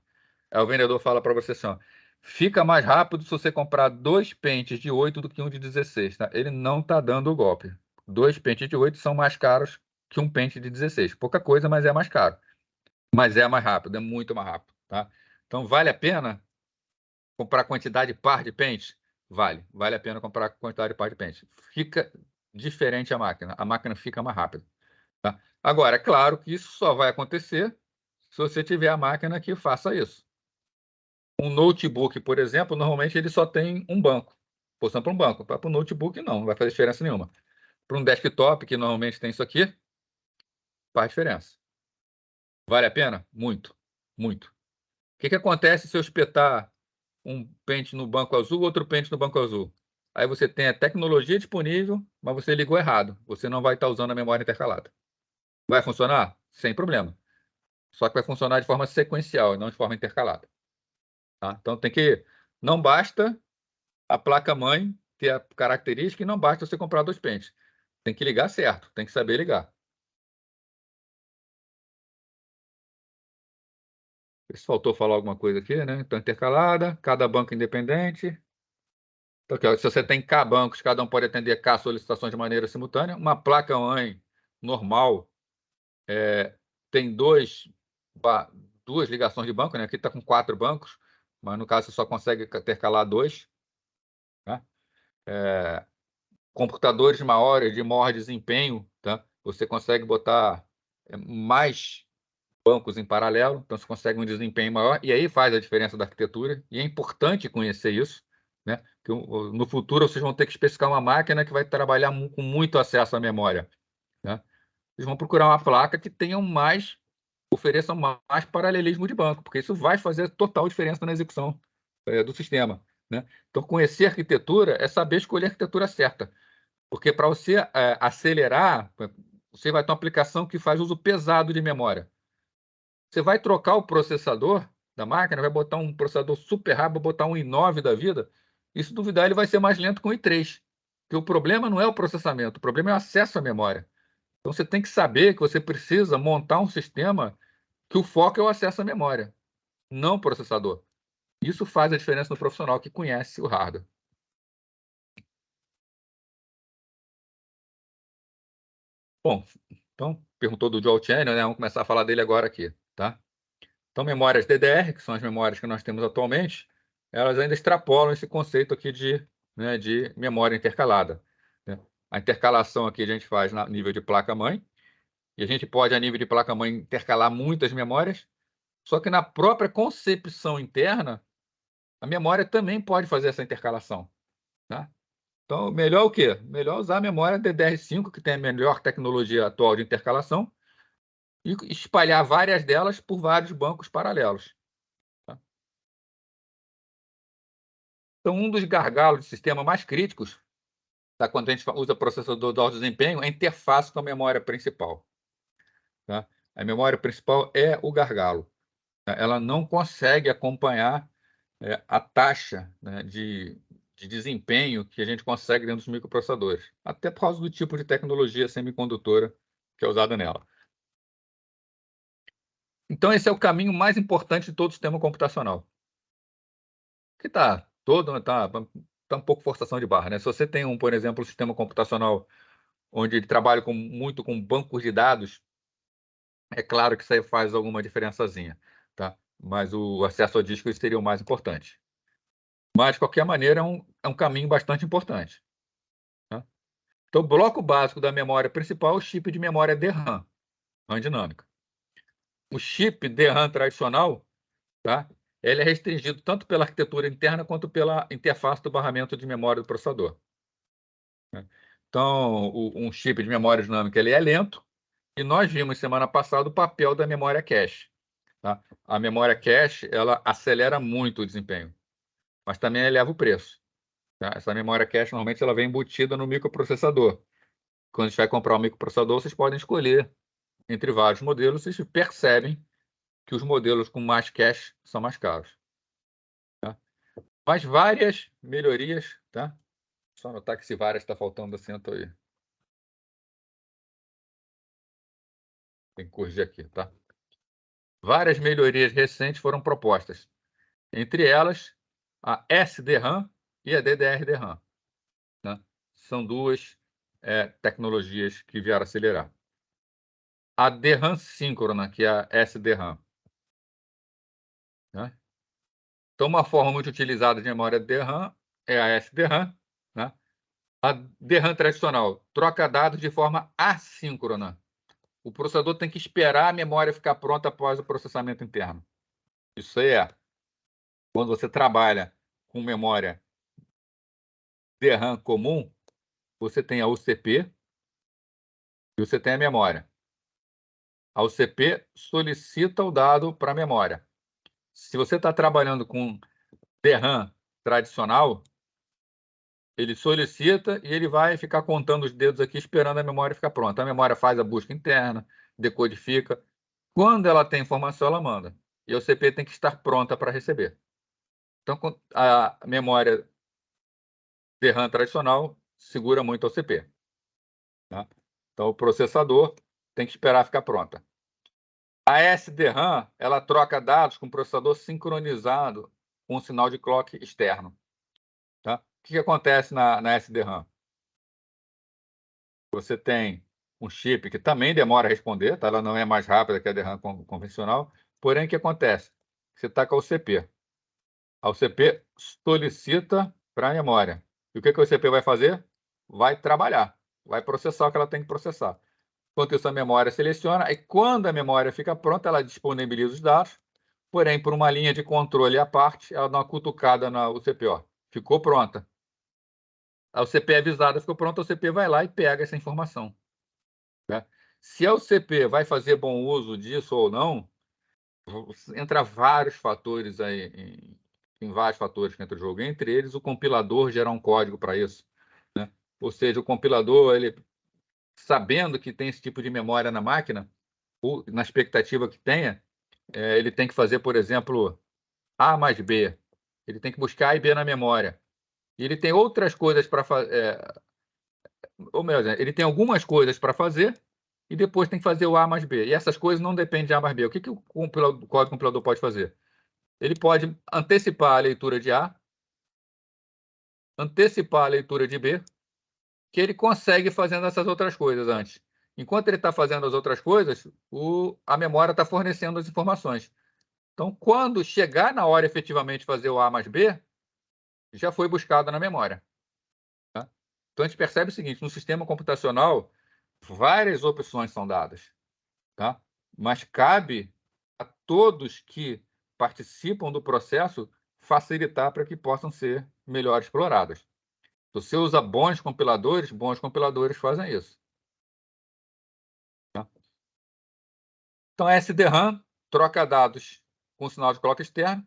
Aí o vendedor fala para você assim, ó, fica mais rápido se você comprar 2 pentes de 8 do que um de 16. Tá? Ele não está dando o golpe. 2 pentes de 8 são mais caros que um pente de 16. Pouca coisa, mas é mais caro. Mas é mais rápido, é muito mais rápido. Tá? Então, vale a pena comprar quantidade par de pentes? Vale a pena comprar quantidade par de pentes. Fica diferente a máquina fica mais rápida. Tá? Agora, é claro que isso só vai acontecer se você tiver a máquina que faça isso. Um notebook, por exemplo, normalmente ele só tem um banco. Posição para um banco. Para um notebook, não vai fazer diferença nenhuma. Para um desktop, que normalmente tem isso aqui, faz diferença. Vale a pena? Muito, muito. O que acontece se eu espetar um pente no banco azul, outro pente no banco azul? Aí você tem a tecnologia disponível, mas você ligou errado. Você não vai estar usando a memória intercalada. Vai funcionar? Sem problema. Só que vai funcionar de forma sequencial e não de forma intercalada. Tá? Então, não basta a placa-mãe ter a característica e não basta você comprar 2 pentes. Tem que ligar certo, tem que saber ligar. Se faltou falar alguma coisa aqui, né? Então, intercalada, cada banco independente. Então, aqui, ó, se você tem K bancos, cada um pode atender K solicitações de maneira simultânea. Uma placa-mãe normal tem duas ligações de banco, né? Aqui está com 4 bancos. mas no caso você só consegue intercalar 2. Tá? Computadores maiores, de maior desempenho, tá? Você consegue botar mais bancos em paralelo, então você consegue um desempenho maior, e aí faz a diferença da arquitetura, e é importante conhecer isso, né? Que no futuro vocês vão ter que especificar uma máquina que vai trabalhar com muito acesso à memória, né? Vocês vão procurar uma placa que tenha ofereça mais paralelismo de banco, porque isso vai fazer total diferença na execução do sistema, né? Então, conhecer arquitetura é saber escolher a arquitetura certa, porque para você acelerar, você vai ter uma aplicação que faz uso pesado de memória. Você vai trocar o processador da máquina, vai botar um processador super rápido, botar um i9 da vida, e se duvidar, ele vai ser mais lento que um i3. Porque o problema não é o processamento, o problema é o acesso à memória. Então, você tem que saber que você precisa montar um sistema que o foco é o acesso à memória, não o processador. Isso faz a diferença no profissional que conhece o hardware. Bom, então, perguntou do Dual Channel, né? Vamos começar a falar dele agora aqui, tá? Então, memórias DDR, que são as memórias que nós temos atualmente, elas ainda extrapolam esse conceito aqui de memória intercalada, né? A intercalação aqui a gente faz a nível de placa-mãe, e a gente pode, a nível de placa-mãe, intercalar muitas memórias, só que na própria concepção interna, a memória também pode fazer essa intercalação, tá? Então, melhor o quê? Melhor usar a memória DDR5, que tem a melhor tecnologia atual de intercalação, e espalhar várias delas por vários bancos paralelos. Tá? Então, um dos gargalos de sistema mais críticos, tá, quando a gente usa processador de alto desempenho, é a interface com a memória principal. Tá? A memória principal é o gargalo. Tá? Ela não consegue acompanhar a taxa, né, de desempenho que a gente consegue dentro dos microprocessadores, até por causa do tipo de tecnologia semicondutora que é usada nela. Então, esse é o caminho mais importante de todo o sistema computacional. Que está um pouco forçação de barra, né? Se você tem, por exemplo, um sistema computacional onde ele trabalha muito com bancos de dados, é claro que isso aí faz alguma diferençazinha, tá? Mas o acesso ao disco seria o mais importante. Mas, de qualquer maneira, é um caminho bastante importante. Tá? Então, o bloco básico da memória principal é o chip de memória DRAM, RAM dinâmica. O chip DRAM tradicional, tá? Ele é restringido tanto pela arquitetura interna quanto pela interface do barramento de memória do processador. Né? Então, um chip de memória dinâmica ele é lento, e nós vimos semana passada o papel da memória cache. Tá? A memória cache ela acelera muito o desempenho, mas também eleva o preço. Tá? Essa memória cache normalmente ela vem embutida no microprocessador. Quando a gente vai comprar um microprocessador, vocês podem escolher entre vários modelos, vocês percebem que os modelos com mais cache são mais caros. Tá? Mas várias melhorias, tá? Só notar que se várias está faltando acento aí. Tem que corrigir aqui, tá? Várias melhorias recentes foram propostas. Entre elas, a SDRAM e a DDR-DRAM. Né? São duas tecnologias que vieram acelerar. A DRAM síncrona, que é a SDRAM. Né? Então, uma forma muito utilizada de memória DRAM é a SDRAM. Né? A DRAM tradicional troca dados de forma assíncrona. O processador tem que esperar a memória ficar pronta após o processamento interno. Isso aí quando você trabalha com memória DRAM comum, você tem a UCP e você tem a memória. A UCP solicita o dado para a memória. Se você está trabalhando com DRAM tradicional, ele solicita e ele vai ficar contando os dedos aqui esperando a memória ficar pronta. A memória faz a busca interna, decodifica. Quando ela tem informação, ela manda. E a UCP tem que estar pronta para receber. Então, a memória DRAM tradicional segura muito a UCP. Tá? Então, o processador tem que esperar ficar pronta. A SDRAM, ela troca dados com o processador sincronizado com um sinal de clock externo. Tá? O que acontece na SDRAM? Você tem um chip que também demora a responder, tá? Ela não é mais rápida que a DRAM convencional, porém, o que acontece? Você está com a UCP. A UCP solicita para a memória. E o que a UCP vai fazer? Vai trabalhar, vai processar o que ela tem que processar. Enquanto isso, a memória seleciona, e quando a memória fica pronta, ela disponibiliza os dados, porém, por uma linha de controle à parte, ela dá uma cutucada na UCP. Ó, ficou pronta. A UCP é avisada, ficou pronta, a UCP vai lá e pega essa informação. Né? Se a UCP vai fazer bom uso disso ou não, entra vários fatores aí, tem vários fatores que entram no jogo, entre eles o compilador gerar um código para isso. Né? Ou seja, o compilador, ele, sabendo que tem esse tipo de memória na máquina, ou na expectativa que tenha, ele tem que fazer, por exemplo, A mais B. Ele tem que buscar A e B na memória. E ele tem outras coisas para fazer, ou melhor, ele tem algumas coisas para fazer e depois tem que fazer o A mais B. E essas coisas não dependem de A mais B. O que o código compilador pode fazer? Ele pode antecipar a leitura de A, antecipar a leitura de B, que ele consegue fazendo essas outras coisas antes. Enquanto ele está fazendo as outras coisas, a memória está fornecendo as informações. Então, quando chegar na hora efetivamente fazer o A mais B, já foi buscado na memória. Tá? Então, a gente percebe o seguinte, no sistema computacional, várias opções são dadas. Tá? Mas cabe a todos que participam do processo facilitar para que possam ser melhor exploradas. Se você usa bons compiladores fazem isso. Tá? Então, a SDRAM troca dados com sinal de clock externo,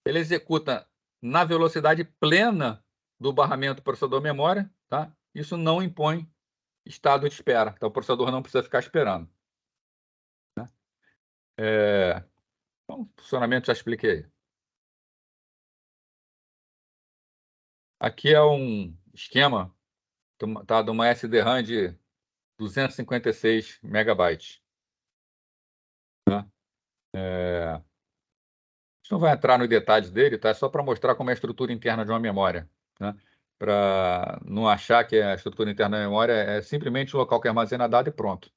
ele executa na velocidade plena do barramento processador-memória, tá? Isso não impõe estado de espera, então o processador não precisa ficar esperando. Né? Então, funcionamento já expliquei. Aqui é um esquema tá, de uma SDRAM de 256 megabytes. Tá? A gente não vai entrar nos detalhes dele, tá? É só para mostrar como é a estrutura interna de uma memória. Né? Para não achar que a estrutura interna da memória é simplesmente o local que armazena dado e pronto.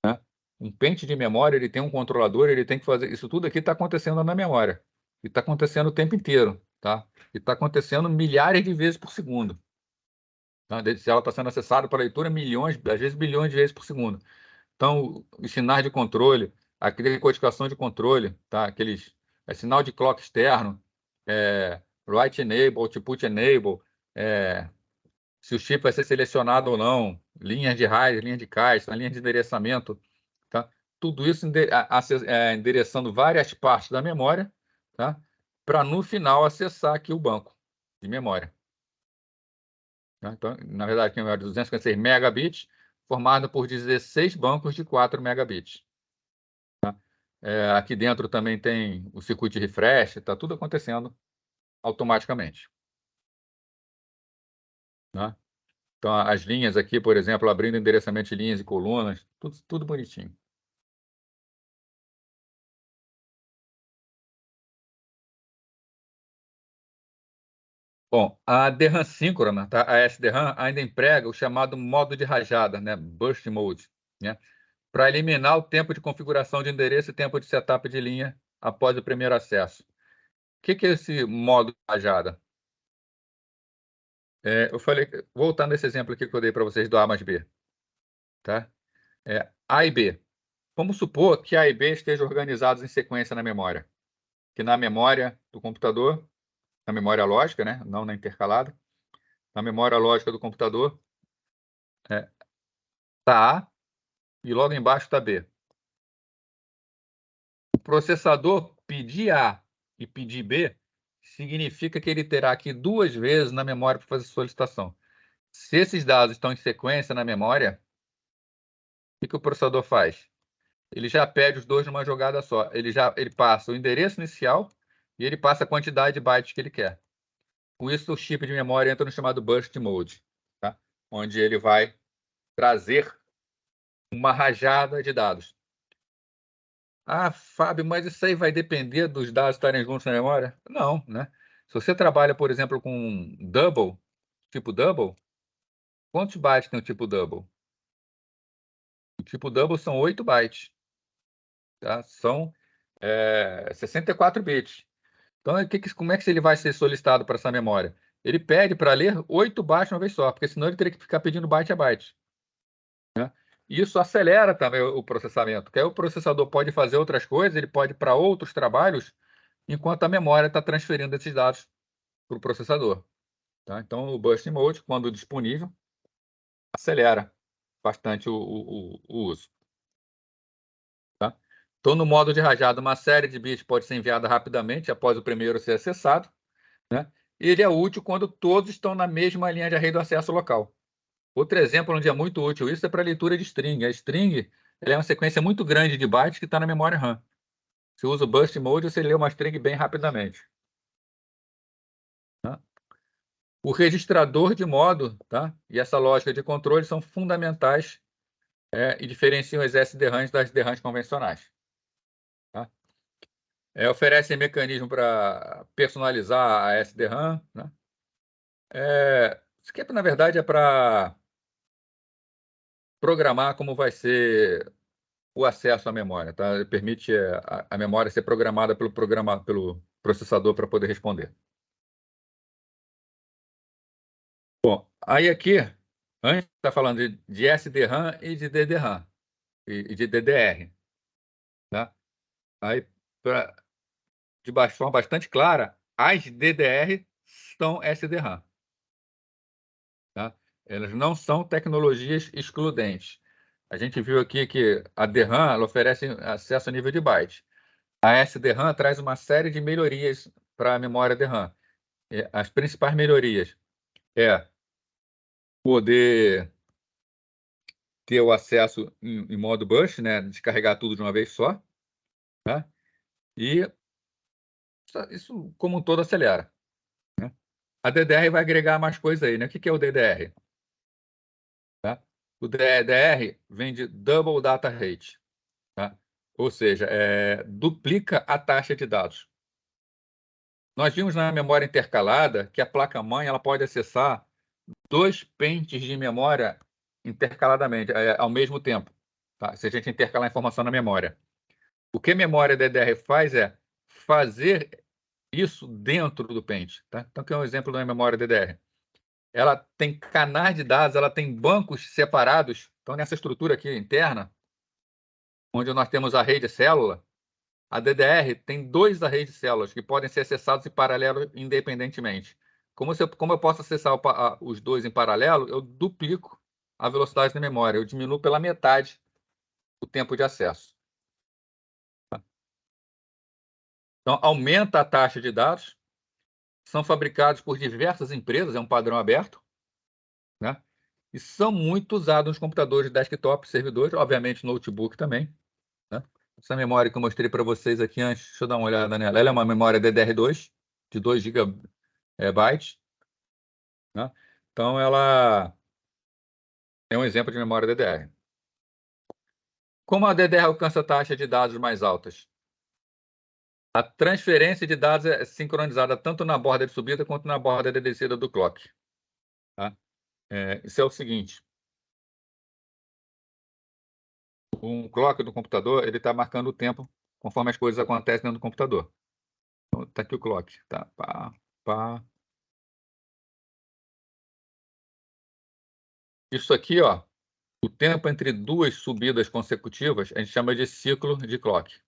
Né? Um pente de memória, ele tem um controlador, ele tem que fazer... Isso tudo aqui está acontecendo na memória. E está acontecendo o tempo inteiro. Tá? E está acontecendo milhares de vezes por segundo. Tá? Se ela está sendo acessada para leitura, milhões, às vezes bilhões de vezes por segundo. Então, os sinais de controle, aquela codificação de controle, tá? Aqueles sinal de clock externo, write enable, output enable, se o chip vai ser selecionado ou não, linhas de RAID, linhas de caixa, linhas de endereçamento, tá? Tudo isso endereçando várias partes da memória, tá? Para no final acessar aqui o banco de memória. Tá? Então, na verdade, aqui é 256 megabits, formado por 16 bancos de 4 megabits. Tá? Aqui dentro também tem o circuito de refresh, está tudo acontecendo automaticamente. Tá? Então, as linhas aqui, por exemplo, abrindo endereçamento de linhas e colunas, tudo bonitinho. Bom, a DRAM síncrona, tá? A SDRAM, ainda emprega o chamado modo de rajada, né? Burst Mode, né? Para eliminar o tempo de configuração de endereço e tempo de setup de linha após o primeiro acesso. O que é esse modo de rajada? Eu falei, voltando nesse exemplo aqui que eu dei para vocês do A mais B. Tá? A e B. Vamos supor que A e B estejam organizados em sequência na memória. Que na memória do computador, na memória lógica, né? Não na intercalada, na memória lógica do computador, está A e logo embaixo está B. O processador pedir A e pedir B significa que ele terá que ir 2 vezes na memória para fazer solicitação. Se esses dados estão em sequência na memória, o que o processador faz? Ele já pede os dois numa jogada só. Ele passa o endereço inicial e ele passa a quantidade de bytes que ele quer. Com isso, o chip de memória entra no chamado Burst Mode, tá? Onde ele vai trazer uma rajada de dados. Ah, Fábio, mas isso aí vai depender dos dados estarem juntos na memória? Não, né? Se você trabalha, por exemplo, com double, tipo double, quantos bytes tem o tipo double? O tipo double são 8 bytes. Tá? São 64 bits. Então, como é que ele vai ser solicitado para essa memória? Ele pede para ler 8 bytes de uma vez só, porque senão ele teria que ficar pedindo byte a byte. Né? Isso acelera também o processamento, porque aí o processador pode fazer outras coisas, ele pode ir para outros trabalhos, enquanto a memória está transferindo esses dados para o processador. Tá? Então, o Burst Mode, quando disponível, acelera bastante o uso. Tá? Então, no modo de rajada, uma série de bits pode ser enviada rapidamente após o primeiro ser acessado. Né? E ele é útil quando todos estão na mesma linha de array do acesso local. Outro exemplo onde é muito útil isso é para leitura de string. A string ela é uma sequência muito grande de bytes que está na memória RAM. Você usa o Burst Mode, você lê uma string bem rapidamente. Tá? O registrador de modo, tá? E essa lógica de controle são fundamentais e diferenciam as SDRAMs das DRAMs convencionais. Tá? Oferecem mecanismo para personalizar a SDRAM. Né? Isso aqui, na verdade, é para programar como vai ser o acesso à memória. Tá? Permite a memória ser programada pelo processador para poder responder. Bom, aí aqui, antes está falando de SDRAM e de DDRAM, e de DDR. Tá? Aí, de forma bastante clara, as DDR são SDRAM. Tá? Elas não são tecnologias excludentes. A gente viu aqui que a DRAM ela oferece acesso a nível de byte. A SDRAM traz uma série de melhorias para a memória DRAM. As principais melhorias é poder ter o acesso em modo burst, né? Descarregar tudo de uma vez só. Tá? E isso, como um todo, acelera. Né? A DDR vai agregar mais coisas aí. Né? O que é o DDR? Tá? O DDR vem de Double Data Rate. Tá? Ou seja, duplica a taxa de dados. Nós vimos na memória intercalada que a placa-mãe ela pode acessar 2 pentes de memória intercaladamente, ao mesmo tempo. Tá? Se a gente intercalar a informação na memória. O que a memória DDR faz é fazer isso dentro do pente. Tá? Então, aqui é um exemplo da memória DDR. Ela tem canais de dados, ela tem bancos separados. Então, nessa estrutura aqui interna, onde nós temos a rede célula, a DDR tem 2 arrays de células que podem ser acessados em paralelo independentemente. Como eu posso acessar os 2 em paralelo, eu duplico a velocidade da memória, eu diminuo pela metade o tempo de acesso. Então, aumenta a taxa de dados, são fabricados por diversas empresas, é um padrão aberto, né? E são muito usados nos computadores desktop, servidores, obviamente notebook também. Né? Essa memória que eu mostrei para vocês aqui antes, deixa eu dar uma olhada nela. Ela é uma memória DDR2 de 2 GB. Né? Então, ela é um exemplo de memória DDR. Como a DDR alcança taxa de dados mais altas? A transferência de dados é sincronizada tanto na borda de subida quanto na borda de descida do clock. Tá? Isso é o seguinte. Um clock do computador ele está marcando o tempo conforme as coisas acontecem dentro do computador. Então, está aqui o clock. Tá? Pá, pá. Isso aqui, ó, o tempo entre 2 subidas consecutivas, a gente chama de ciclo de clock.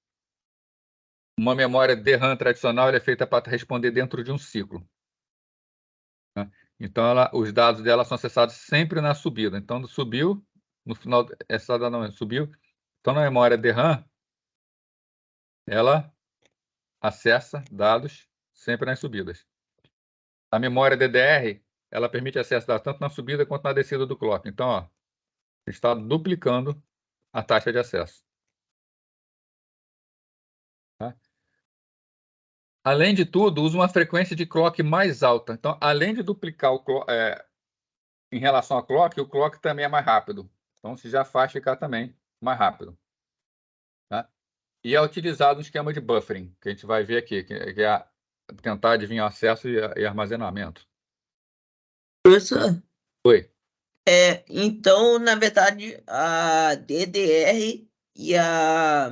Uma memória DRAM tradicional é feita para responder dentro de um ciclo. Né? Então, os dados dela são acessados sempre na subida. Então, subiu, no final, essa dada não subiu. Então, na memória DRAM, ela acessa dados sempre nas subidas. A memória DDR, ela permite acesso a dados tanto na subida quanto na descida do clock. Então, ó, está duplicando a taxa de acesso. Tá? Além de tudo, usa uma frequência de clock mais alta. Então, além de duplicar em relação ao clock, o clock também é mais rápido. Então, se já faz ficar também mais rápido. Tá? E é utilizado um esquema de buffering, que a gente vai ver aqui, que é tentar adivinhar acesso e armazenamento. Professor, Oi. então, na verdade, a DDR e a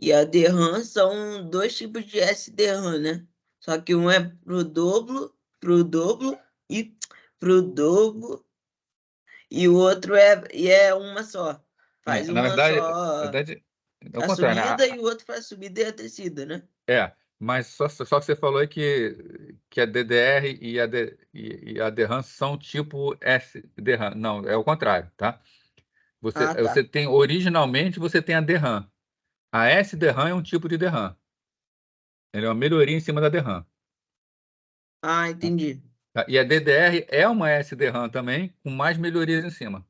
e a DRAM são dois tipos de SDRAM, né? Só que um é pro dobro e pro dobro, e o outro é uma só. Faz Na uma verdade, só é o a contrário, subida né? e o outro faz a subida e a descida, né? Mas só que você falou aí que a DDR e a DRAM são tipo SDRAM. Não, é o contrário, tá? Ah, Você tá. tem, originalmente, você tem a DRAM. A SDRAM é um tipo de DRAM. Ele é uma melhoria em cima da DRAM. Ah, entendi. Tá? E a DDR é uma SDRAM também, com mais melhorias em cima.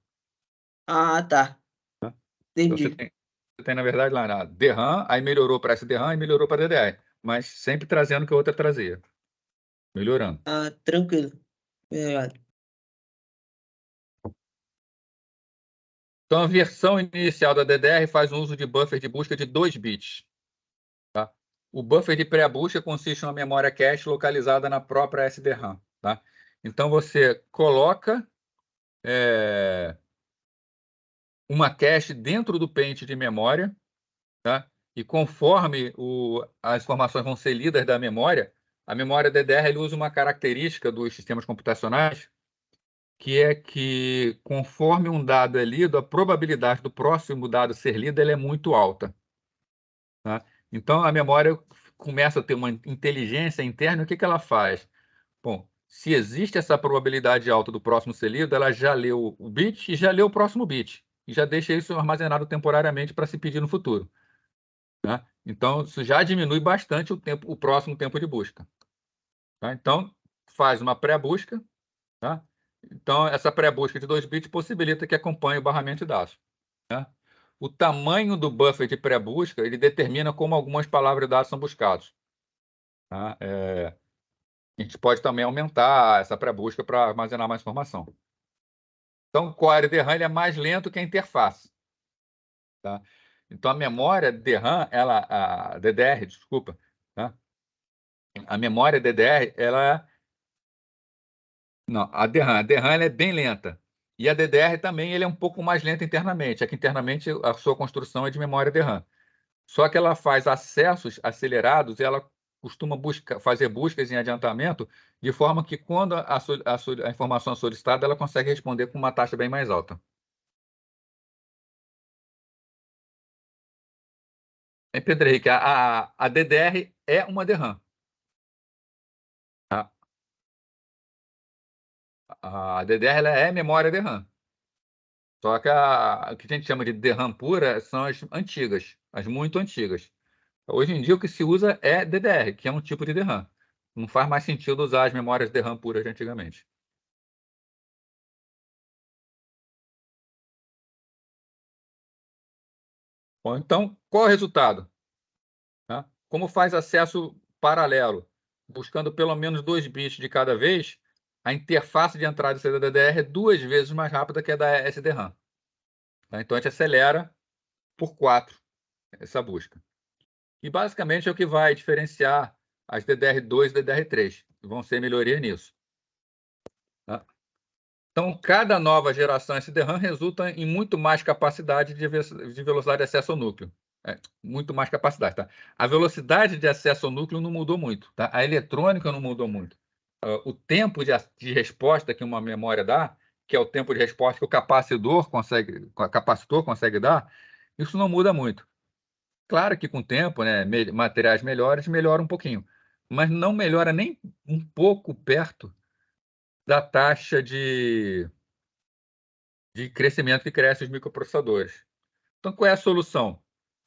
Ah, tá. Então Entendi. você tem na verdade, lá na DRAM, aí melhorou para SDRAM e melhorou para DDR. Mas sempre trazendo o que a outra trazia. Melhorando. Ah, tranquilo. Obrigado. Então, a versão inicial da DDR faz uso de buffer de busca de 2 bits. Tá? O buffer de pré-busca consiste em uma memória cache localizada na própria SDRAM. Tá? Então, você coloca uma cache dentro do pente de memória, tá? E conforme as informações vão ser lidas da memória, a memória DDR ele usa uma característica dos sistemas computacionais, que é que conforme um dado é lido, a probabilidade do próximo dado ser lido ela é muito alta. Tá? Então, a memória começa a ter uma inteligência interna. O que ela faz? Bom, se existe essa probabilidade alta do próximo ser lido, ela já leu o bit e já leu o próximo bit. E já deixa isso armazenado temporariamente para se pedir no futuro. Tá? Então, isso já diminui bastante o próximo tempo de busca. Tá? Então, faz uma pré-busca. Tá? Então, essa pré-busca de 2 bits possibilita que acompanhe o barramento de dados. Tá? O tamanho do buffer de pré-busca ele determina como algumas palavras de dados são buscados. Tá? A gente pode também aumentar essa pré-busca para armazenar mais informação. Então, o core DRAM ele é mais lento que a interface. Tá? Então, a memória DRAM, a DDR, desculpa, tá? A memória DDR, não, a DRAM ela é bem lenta. E a DDR também ele é um pouco mais lenta internamente. É que internamente a sua construção é de memória DRAM. Só que ela faz acessos acelerados e ela costuma fazer buscas em adiantamento de forma que quando a informação é solicitada, ela consegue responder com uma taxa bem mais alta. Pedro Henrique, a DDR é uma DRAM. Tá? A DDR ela é memória DRAM. Só que o que a gente chama de DRAM pura são as antigas, as muito antigas. Hoje em dia o que se usa é DDR, que é um tipo de DRAM. Não faz mais sentido usar as memórias DRAM puras de antigamente. Bom, então, qual é o resultado? Tá? Como faz acesso paralelo, buscando pelo menos 2 bits de cada vez, a interface de entrada e saída da DDR é 2 vezes mais rápida que a da SDRAM. Tá? Então, a gente acelera por 4 essa busca. E, basicamente, é o que vai diferenciar as DDR2 e DDR3. Vão ser melhoria nisso. Tá? Então, cada nova geração SDRAM resulta em muito mais capacidade de velocidade de acesso ao núcleo. Muito mais capacidade. Tá? A velocidade de acesso ao núcleo não mudou muito. Tá? A eletrônica não mudou muito. O tempo de resposta que uma memória dá, que é o tempo de resposta que o capacitor consegue dar, isso não muda muito. Claro que com o tempo, né, materiais melhores, melhora um pouquinho. Mas não melhora nem um pouco perto da taxa de crescimento que crescem os microprocessadores. Então, qual é a solução?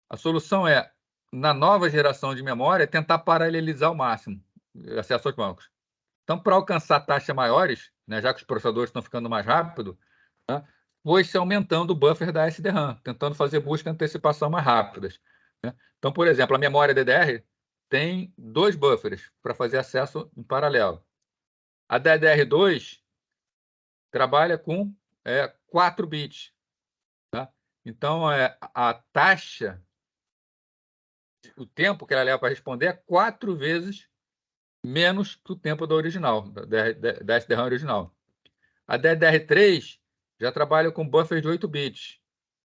A solução é, na nova geração de memória, tentar paralelizar ao máximo o acesso aos bancos. Então, para alcançar taxas maiores, né, já que os processadores estão ficando mais rápidos, né, foi-se aumentando o buffer da SDRAM, tentando fazer busca e antecipação mais rápidas. Né? Então, por exemplo, a memória DDR tem 2 buffers para fazer acesso em paralelo. A DDR2 trabalha com 4 bits. Tá? Então, a taxa, o tempo que ela leva para responder é 4 vezes menos que o tempo da original, da SDRAM original. A DDR3 já trabalha com buffer de 8 bits.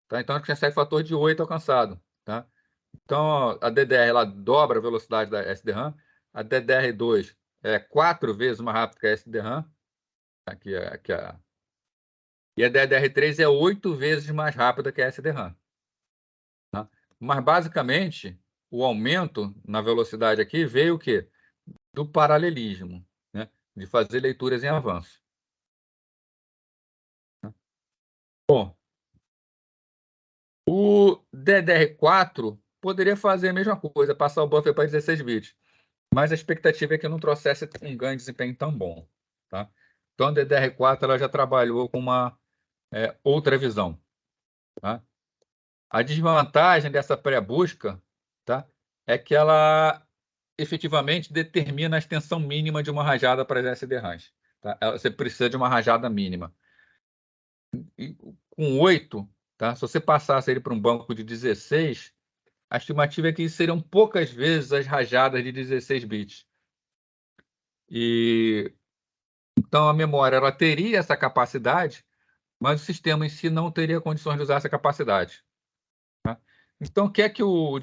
Tá? Então, a gente consegue fator de 8 alcançado. Tá? Então, a DDR ela dobra a velocidade da SDRAM, a DDR2 é 4 vezes mais rápida que a SDRAM, e a DDR3 é 8 vezes mais rápida que a SDRAM. Tá? Mas, basicamente, o aumento na velocidade aqui veio o quê? Do paralelismo, né? De fazer leituras em avanço. Bom, o DDR4 poderia fazer a mesma coisa, passar o buffer para 16 bits, mas a expectativa é que não trouxesse um ganho de desempenho tão bom. Tá? Então, a DDR4 ela já trabalhou com uma outra visão. Tá? A desvantagem dessa pré-busca, tá, é que ela efetivamente determina a extensão mínima de uma rajada para as SDRAMs. Tá? Você precisa de uma rajada mínima. E com 8, tá? Se você passasse ele para um banco de 16, a estimativa é que seriam poucas vezes as rajadas de 16 bits. Então, a memória ela teria essa capacidade, mas o sistema em si não teria condições de usar essa capacidade. Tá? Então, o que é que o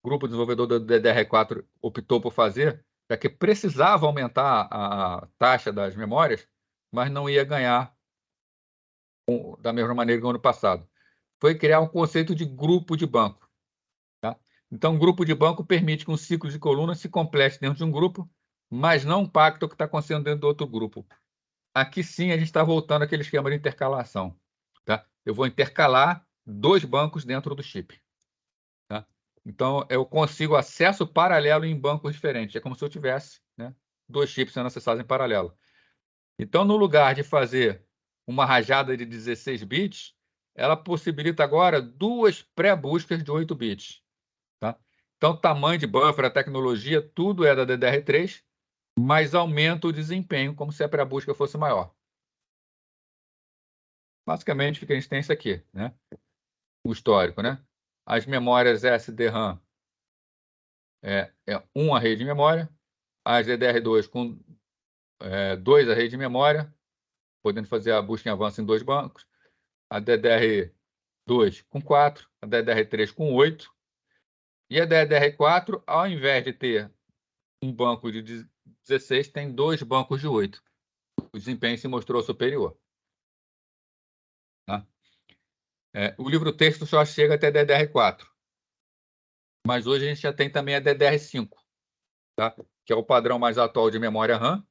grupo desenvolvedor do DDR4 optou por fazer? É que precisava aumentar a taxa das memórias, mas não ia ganhar da mesma maneira que no ano passado. Foi criar um conceito de grupo de banco. Tá? Então, um grupo de banco permite que um ciclo de coluna se complete dentro de um grupo, mas não impacta o que está acontecendo dentro do outro grupo. Aqui sim a gente está voltando àquele esquema de intercalação. Tá? Eu vou intercalar 2 bancos dentro do chip. Tá? Então, eu consigo acesso paralelo em bancos diferentes. É como se eu tivesse, né, 2 chips sendo acessados em paralelo. Então, no lugar de fazer uma rajada de 16 bits, ela possibilita agora 2 pré-buscas de 8 bits. Tá? Então, o tamanho de buffer, a tecnologia, tudo é da DDR3, mas aumenta o desempenho, como se a pré-busca fosse maior. Basicamente, o que a gente tem isso aqui, né? O histórico, né? As memórias SDRAM é um array de memória, as DDR2 com 2 arrays de memória, podendo fazer a busca em avanço em 2 bancos, a DDR2 com 4, a DDR3 com 8, e a DDR4, ao invés de ter um banco de 16, tem 2 bancos de 8. O desempenho se mostrou superior. Tá? O livro-texto só chega até DDR4, mas hoje a gente já tem também a DDR5, tá? Que é o padrão mais atual de memória RAM,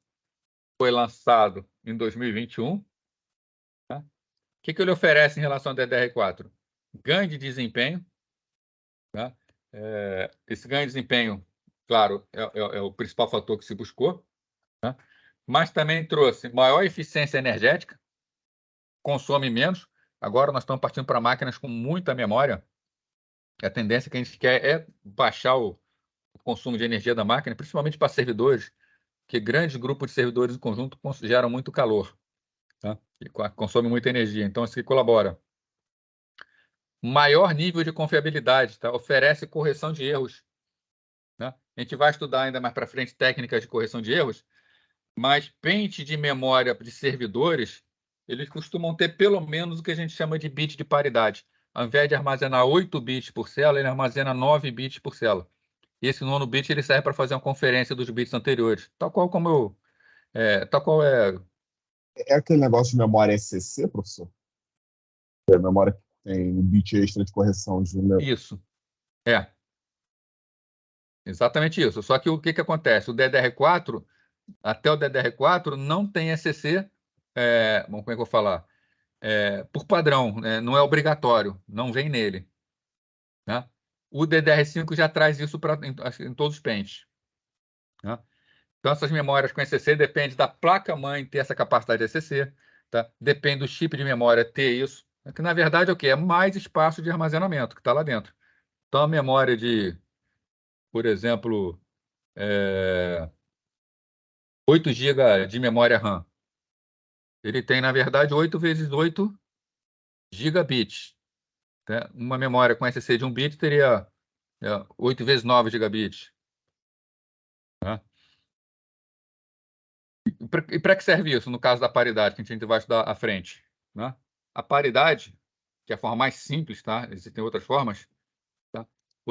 foi lançado em 2021. Tá? O que ele oferece em relação ao DDR4? Ganho de desempenho. Tá? Esse ganho de desempenho, claro, é o principal fator que se buscou, tá? Mas também trouxe maior eficiência energética, consome menos. Agora nós estamos partindo para máquinas com muita memória. A tendência que a gente quer é baixar o consumo de energia da máquina, principalmente para servidores, que grandes grupos de servidores em conjunto geram muito calor, tá? E consomem muita energia. Então, isso aqui colabora. Maior nível de confiabilidade, tá? Oferece correção de erros. Né? A gente vai estudar ainda mais para frente técnicas de correção de erros, mas pente de memória de servidores, eles costumam ter pelo menos o que a gente chama de bit de paridade. Ao invés de armazenar 8 bits por célula, ele armazena 9 bits por célula. E esse 9º bit ele serve para fazer uma conferência dos bits anteriores, tal qual É aquele negócio de memória SCC, professor? É a memória que tem um bit extra de correção de número. Isso. Exatamente isso. Só que o que acontece? DDR4, até o DDR4, não tem SCC, como é que eu vou falar? Por padrão, né? Não é obrigatório, não vem nele. Né? O DDR5 já traz isso em todos os pentes. Né? Então, essas memórias com SCC depende da placa-mãe ter essa capacidade de SCC, tá? Depende do chip de memória ter isso, que na verdade é o quê? É mais espaço de armazenamento que está lá dentro. Então, a memória de, por exemplo, 8 GB de memória RAM, ele tem, na verdade, 8 vezes 8 gigabits. Né? Uma memória com SCC de 1 bit teria 8 vezes 9 gigabits. Né? E para que serve isso, no caso da paridade, que a gente vai estudar à frente? Né? A paridade, que é a forma mais simples, tá? Existem outras formas, tá?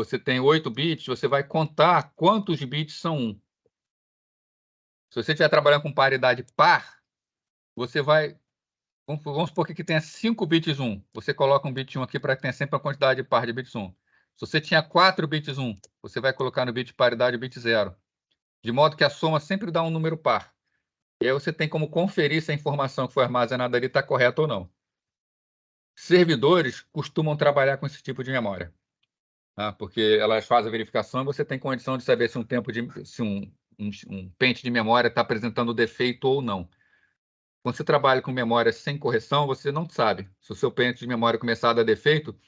você tem 8 bits, você vai contar quantos bits são 1. Se você estiver trabalhando com paridade par, você vai... Vamos supor que aqui tenha 5 bits 1. Você coloca um bit 1 aqui para que tenha sempre a quantidade par de bits 1. Se você tinha 4 bits 1, você vai colocar no bit paridade o bit 0. De modo que a soma sempre dá um número par. E aí você tem como conferir se a informação que foi armazenada ali está correta ou não. Servidores costumam trabalhar com esse tipo de memória, tá? Porque elas fazem a verificação e você tem condição de saber se um pente de memória está apresentando defeito ou não. Quando você trabalha com memória sem correção, você não sabe. Se o seu pente de memória começar a dar defeito,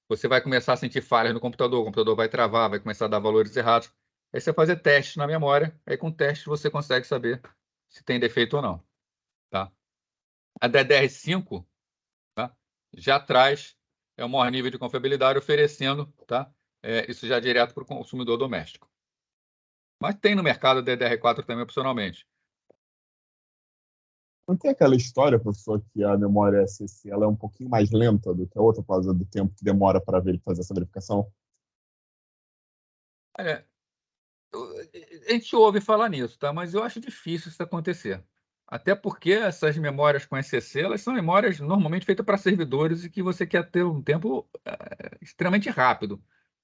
você vai começar a sentir falhas no computador, o computador vai travar, vai começar a dar valores errados. Aí você vai fazer testes na memória, aí com testes você consegue saber se tem defeito ou não. Tá? A DDR5, tá? Já traz o maior nível de confiabilidade, oferecendo, tá? Isso já direto para o consumidor doméstico. Mas tem no mercado a DDR4 também opcionalmente. Não tem aquela história, professor, que a memória SSC ela é um pouquinho mais lenta do que a outra por causa do tempo que demora para fazer essa verificação? Olha, a gente ouve falar nisso, tá? Mas eu acho difícil isso acontecer. Até porque essas memórias com SSC, elas são memórias normalmente feitas para servidores e que você quer ter um tempo extremamente rápido,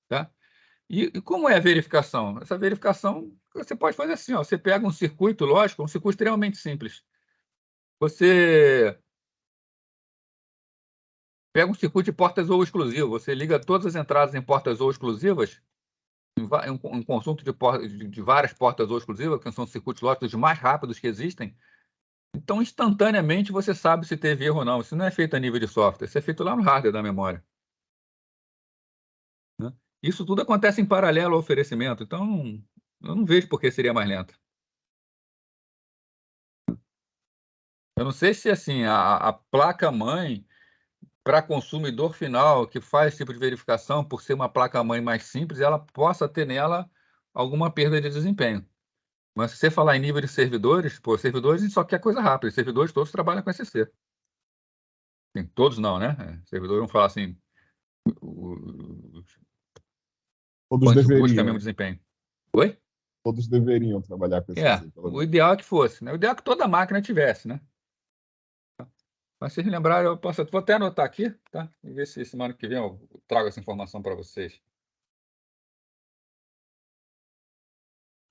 tá? E como é a verificação? Essa verificação você pode fazer assim, ó, você pega um circuito lógico, um circuito extremamente simples. Você pega um circuito de portas ou exclusivo, você liga todas as entradas em portas ou exclusivas, um conjunto de várias portas ou exclusivas, que são circuitos lógicos mais rápidos que existem. Então, instantaneamente, você sabe se teve erro ou não. Isso não é feito a nível de software, isso é feito lá no hardware da memória, né? Isso tudo acontece em paralelo ao oferecimento, então eu não vejo por que seria mais lento. Eu não sei se assim a placa-mãe para consumidor final que faz esse tipo de verificação, por ser uma placa-mãe mais simples, ela possa ter nela alguma perda de desempenho. Mas se você falar em nível de servidores, pô, servidores a gente só quer coisa rápida. Os servidores todos trabalham com SSC. Todos não, né? Servidores vão falar assim, Todos quantos busca deveriam. mesmo desempenho. Oi? Todos deveriam trabalhar com SSC. O ideal é que fosse, né? O ideal é que toda máquina tivesse, né? Mas se lembrar, vou até anotar aqui, tá? E ver se semana que vem eu trago essa informação para vocês.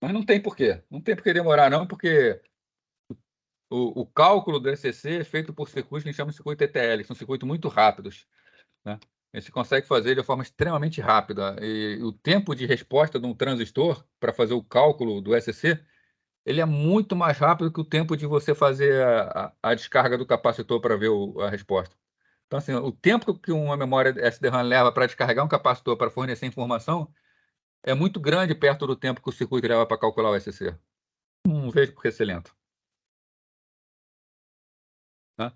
Mas não tem porquê. Não tem porquê demorar, não, porque o cálculo do SCC é feito por circuitos que a gente chama de circuito ETL, que são circuitos muito rápidos, né? A gente consegue fazer de uma forma extremamente rápida. E o tempo de resposta de um transistor para fazer o cálculo do SCC, ele é muito mais rápido que o tempo de você fazer a descarga do capacitor para ver a resposta. Então, assim, o tempo que uma memória SDRAM leva para descarregar um capacitor para fornecer informação é muito grande perto do tempo que o circuito leva para calcular o SCC. Não vejo por que ser lento, tá?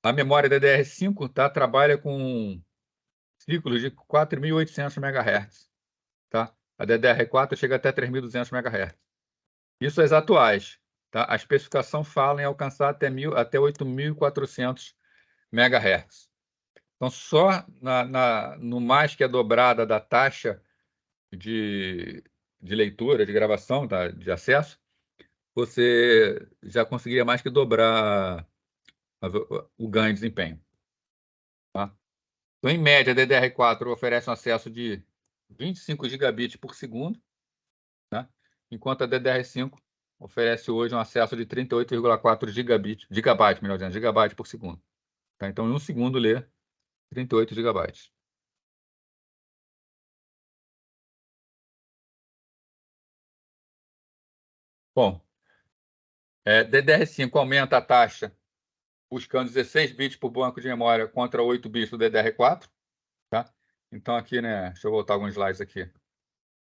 A memória DDR5, tá, trabalha com ciclos de 4.800 MHz. Tá? A DDR4 chega até 3.200 MHz. Isso as atuais. Tá? A especificação fala em alcançar até 8.400 MHz. Então, só no mais que a dobrada da taxa de leitura, de gravação, tá? De acesso, você já conseguiria mais que dobrar o ganho de desempenho. Tá? Então, em média, a DDR4 oferece um acesso de 25 gigabits por segundo, né? Enquanto a DDR5 oferece hoje um acesso de 38,4 gigabytes, melhor dizendo, gigabytes por segundo. Tá? Então, em um segundo, lê 38 gigabytes. Bom, DDR5 aumenta a taxa buscando 16 bits por banco de memória contra 8 bits do DDR4. Tá? Então, aqui, né, deixa eu voltar alguns slides aqui.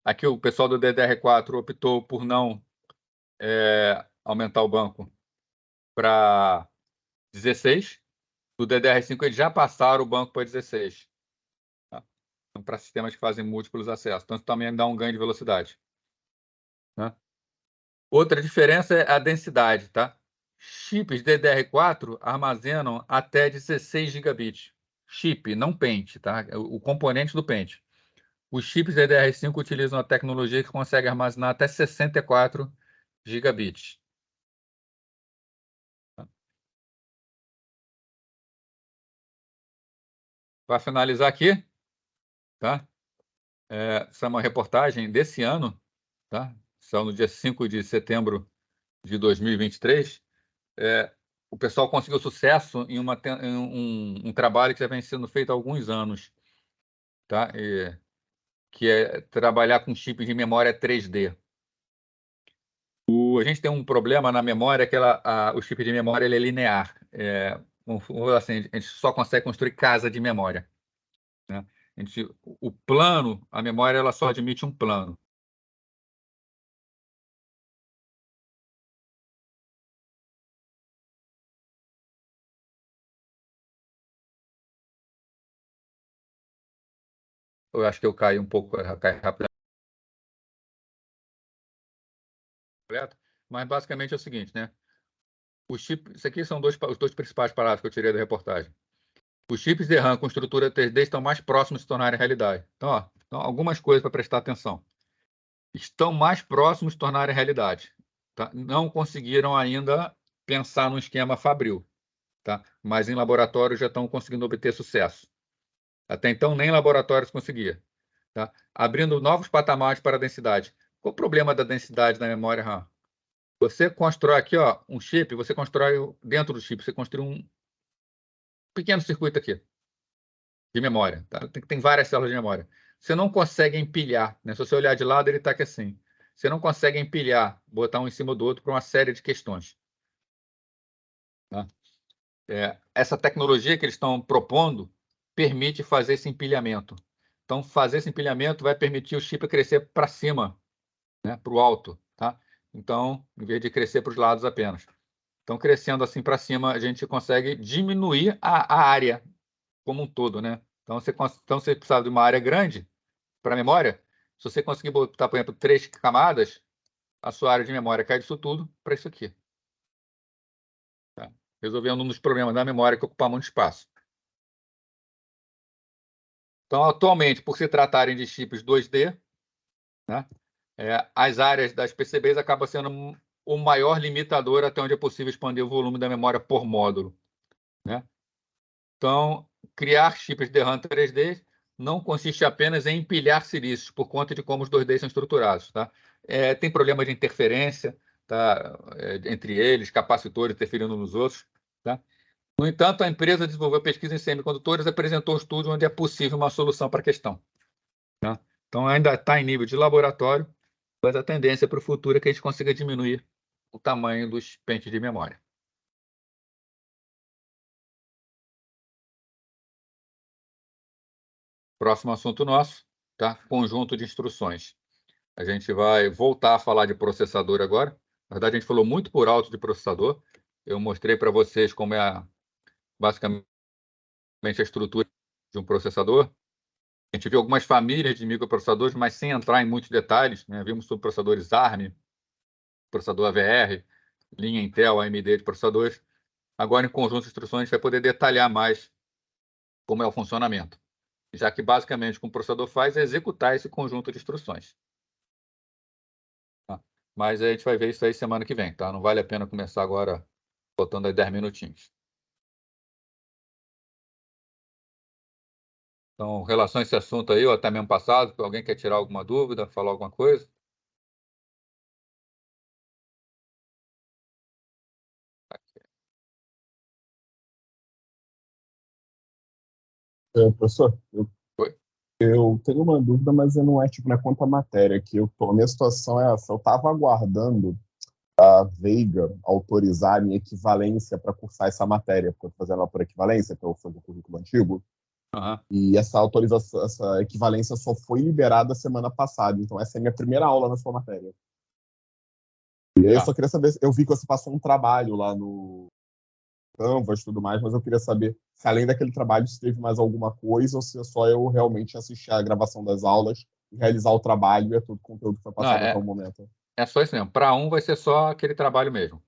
Aqui o pessoal do DDR4 optou por não aumentar o banco para 16. Do DDR5 eles já passaram o banco para 16. Tá? Então, para sistemas que fazem múltiplos acessos. Então, isso também dá um ganho de velocidade. Né? Outra diferença é a densidade. Tá? Chips DDR4 armazenam até 16 gigabits. chip, não pente, tá? O componente do pente. Os chips DDR5 utilizam a tecnologia que consegue armazenar até 64 gigabits. Para finalizar aqui, tá? Essa é uma reportagem desse ano, tá? São no dia 5 de setembro de 2023. O pessoal conseguiu sucesso em um trabalho que já vem sendo feito há alguns anos, tá? Que é trabalhar com chip de memória 3D. A gente tem um problema na memória, que o chip de memória ele é linear. Assim, a gente só consegue construir casa de memória, né? O plano, a memória, ela só admite um plano. Eu acho que eu caí um pouco, caí rápido. Mas basicamente é o seguinte, né? Isso aqui são os dois principais parágrafos que eu tirei da reportagem. Os chips de RAM com estrutura 3D estão mais próximos de se tornarem realidade. Então, algumas coisas para prestar atenção. Estão mais próximos de se tornarem realidade. Tá? Não conseguiram ainda pensar no esquema Fabril, tá? Mas em laboratório já estão conseguindo obter sucesso. Até então, nem laboratórios conseguiam. Tá? Abrindo novos patamares para a densidade. Qual o problema da densidade na memória RAM? Você constrói aqui, um chip, você constrói dentro do chip, você construi um pequeno circuito aqui de memória. Tá? Tem várias células de memória. Você não consegue empilhar, né? Se você olhar de lado, ele está aqui assim. Você não consegue empilhar, botar um em cima do outro para uma série de questões. Tá? Essa tecnologia que eles estão propondo permite fazer esse empilhamento. Então, fazer esse empilhamento vai permitir o chip crescer para cima, né? Para o alto. Tá? Então, em vez de crescer para os lados apenas. Então, crescendo assim para cima, a gente consegue diminuir a área como um todo, né? Então, você precisava de uma área grande para a memória. Se você conseguir botar, por exemplo, 3 camadas, a sua área de memória cai disso tudo para isso aqui. Tá? Resolvendo um dos problemas da memória que ocupa muito espaço. Então, atualmente, por se tratarem de chips 2D, né, as áreas das PCBs acabam sendo o maior limitador até onde é possível expandir o volume da memória por módulo, né? Então, criar chips de RAM 3D não consiste apenas em empilhar silícios, por conta de como os 2D são estruturados. Tá? Tem problema de interferência, tá? Entre eles, capacitores interferindo nos outros. Tá? No entanto, a empresa desenvolveu pesquisa em semicondutores e apresentou um estudo onde é possível uma solução para a questão. Tá? Então, ainda está em nível de laboratório, mas a tendência para o futuro é que a gente consiga diminuir o tamanho dos pentes de memória. Próximo assunto nosso, tá? Conjunto de instruções. A gente vai voltar a falar de processador agora. Na verdade, a gente falou muito por alto de processador. Eu mostrei para vocês como é basicamente a estrutura de um processador. A gente viu algumas famílias de microprocessadores, mas sem entrar em muitos detalhes, né? Vimos sobre processadores ARM, processador AVR, linha Intel, AMD de processadores. Agora, em conjunto de instruções, a gente vai poder detalhar mais como é o funcionamento, já que basicamente o que o processador faz é executar esse conjunto de instruções. Tá? Mas a gente vai ver isso aí semana que vem, tá? Não vale a pena começar agora faltando aí 10 minutinhos. Então, em relação a esse assunto aí, ou até mesmo passado, alguém quer tirar alguma dúvida, falar alguma coisa? Professor, Oi? eu tenho uma dúvida, mas não é tipo, não é quanto à matéria que eu tô. A minha situação é essa. Eu estava aguardando a Veiga autorizar a minha equivalência para cursar essa matéria, porque eu estou fazendo ela por equivalência, que eu sou do currículo antigo. Uhum. E essa autorização, essa equivalência só foi liberada semana passada. Então, essa é a minha primeira aula na sua matéria. E aí eu só queria saber, eu vi que você passou um trabalho lá no Canvas e tudo mais, mas eu queria saber se além daquele trabalho se teve mais alguma coisa ou se é só eu realmente assistir a gravação das aulas e realizar o trabalho e é tudo conteúdo que foi passado até o momento. É só isso mesmo. Para um vai ser só aquele trabalho mesmo.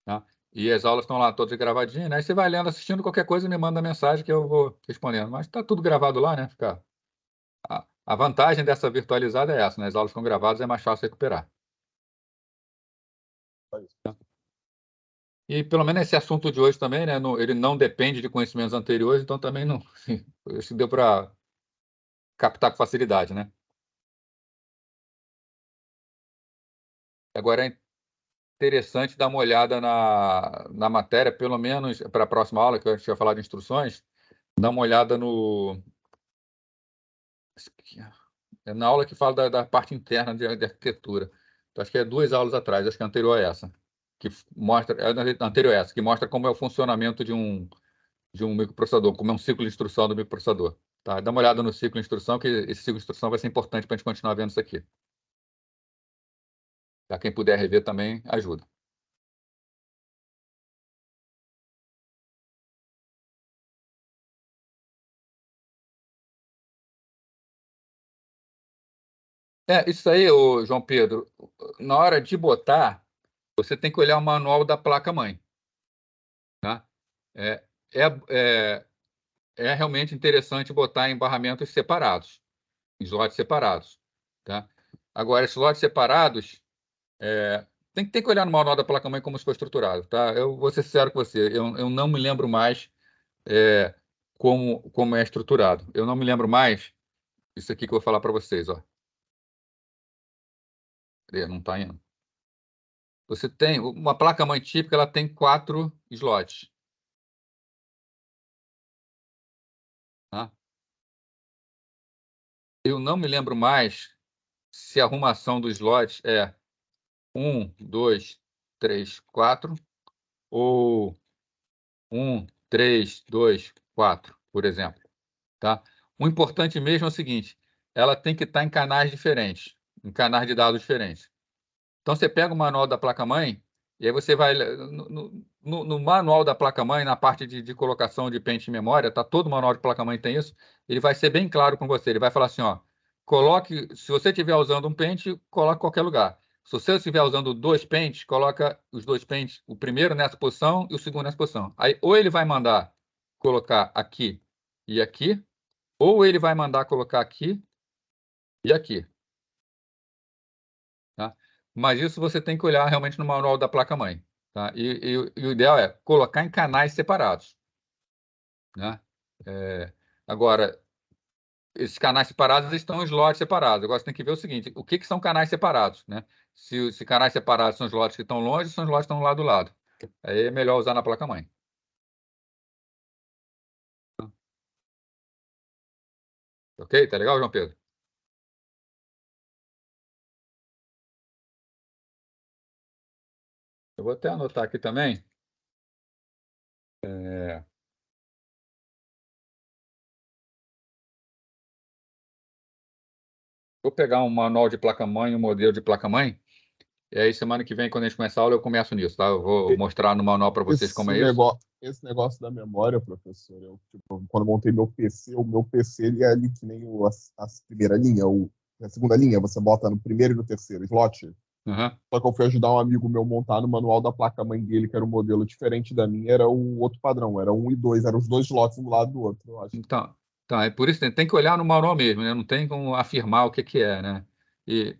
Tá? E as aulas estão lá todas gravadinhas, né? Aí você vai lendo, assistindo qualquer coisa, me manda mensagem que eu vou respondendo. Mas está tudo gravado lá, né? A vantagem dessa virtualizada é essa, né? As aulas ficam gravadas, é mais fácil recuperar. E pelo menos esse assunto de hoje também, né? Ele não depende de conhecimentos anteriores, então também não. Isso deu para captar com facilidade, né? Agora é interessante dar uma olhada na matéria, pelo menos para a próxima aula, que a gente vai falar de instruções, dar uma olhada na aula que fala da parte interna de arquitetura. Então, acho que é 2 aulas atrás, acho que é anterior a essa, que mostra, anterior a essa, que mostra como é o funcionamento de um microprocessador, como é um ciclo de instrução do microprocessador. Tá? Dá uma olhada no ciclo de instrução, que esse ciclo de instrução vai ser importante para a gente continuar vendo isso aqui. Tá? Quem puder rever também, ajuda. Isso aí, ô João Pedro, na hora de botar, você tem que olhar o manual da placa-mãe. Tá? É, é, é, é realmente interessante botar em barramentos separados, em slots separados. Tá? Agora, esses slots separados, tem que olhar no manual da placa-mãe como isso foi estruturado. Tá? Eu vou ser sincero com você, eu não me lembro mais como é estruturado. Eu não me lembro mais isso aqui que eu vou falar para vocês. Ó. Não está indo. Você tem uma placa-mãe típica, ela tem 4 slots. Tá? Eu não me lembro mais se a arrumação do slot é 1, 2, 3, 4 ou 1, 3, 2, 4, por exemplo. Tá? O importante mesmo é o seguinte, ela tem que estar em canais diferentes, em canais de dados diferentes. Então, você pega o manual da placa-mãe, e aí você vai... No manual da placa-mãe, na parte de colocação de pente em memória, tá, todo manual de placa-mãe tem isso, ele vai ser bem claro com você. Ele vai falar assim, ó, coloque... Se você estiver usando um pente, coloque em qualquer lugar. Se você estiver usando 2 pentes, coloca os 2 pentes, o primeiro nessa posição e o segundo nessa posição. Aí, ou ele vai mandar colocar aqui e aqui, ou ele vai mandar colocar aqui e aqui. Tá? Mas isso você tem que olhar realmente no manual da placa-mãe. Tá? E o ideal é colocar em canais separados. Né? Agora, esses canais separados estão em slots separados. Agora você tem que ver o seguinte, o que são canais separados? Né? Se canais separados são slots que estão longe, são slots que estão lado do lado. Aí é melhor usar na placa-mãe. Ok? Tá legal, João Pedro? Eu vou até anotar aqui também. Vou pegar um manual de placa-mãe, um modelo de placa-mãe, e aí semana que vem, quando a gente começar a aula, eu começo nisso, tá? Eu vou mostrar no manual para vocês como é isso. Esse negócio da memória, professor, quando eu montei meu PC, o meu PC ele é ali que nem a primeira linha, a segunda linha, você bota no primeiro e no terceiro slot. Uhum. Só que eu fui ajudar um amigo meu a montar no manual da placa-mãe dele, que era um modelo diferente da minha, era o outro padrão, era 1 e 2, eram os 2 slots um do lado do outro, eu acho. Então, é por isso que tem que olhar no manual mesmo, né? Não tem como afirmar o que é, né? E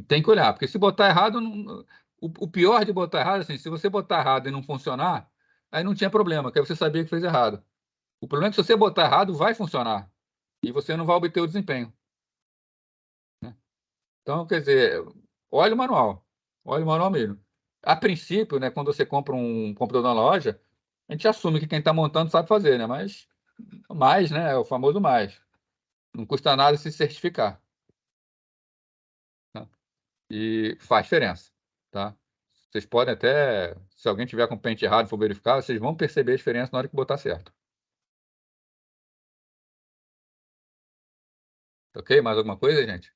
tem que olhar, porque se botar errado, o pior de botar errado, assim, se você botar errado e não funcionar, aí não tinha problema, que aí você sabia que fez errado. O problema é que se você botar errado, vai funcionar, e você não vai obter o desempenho. Né? Então, quer dizer, olha o manual mesmo. A princípio, né, quando você compra um computador na loja, a gente assume que quem está montando sabe fazer, né? Mas mais, né? É o famoso mais. Não custa nada se certificar. Tá? E faz diferença. Tá? Vocês podem até, se alguém tiver com o pente errado e for verificar, vocês vão perceber a diferença na hora que botar certo. Ok? Mais alguma coisa, gente?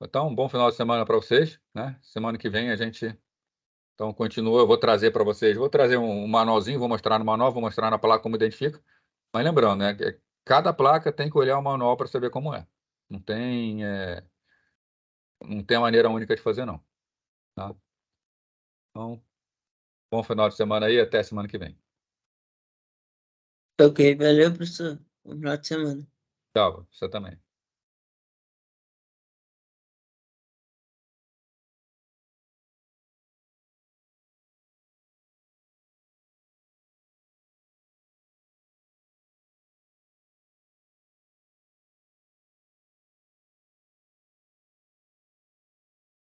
Então, um bom final de semana para vocês. Né? Semana que vem a gente então continua. Eu vou trazer para vocês. Vou trazer um manualzinho, vou mostrar no manual, vou mostrar na placa como identifica. Mas lembrando, né? Que cada placa tem que olhar o manual para saber como é. Não tem maneira única de fazer, não. Tá? Então, bom final de semana aí, até semana que vem. Ok, valeu, professor. Bom final de semana. Tchau, você também.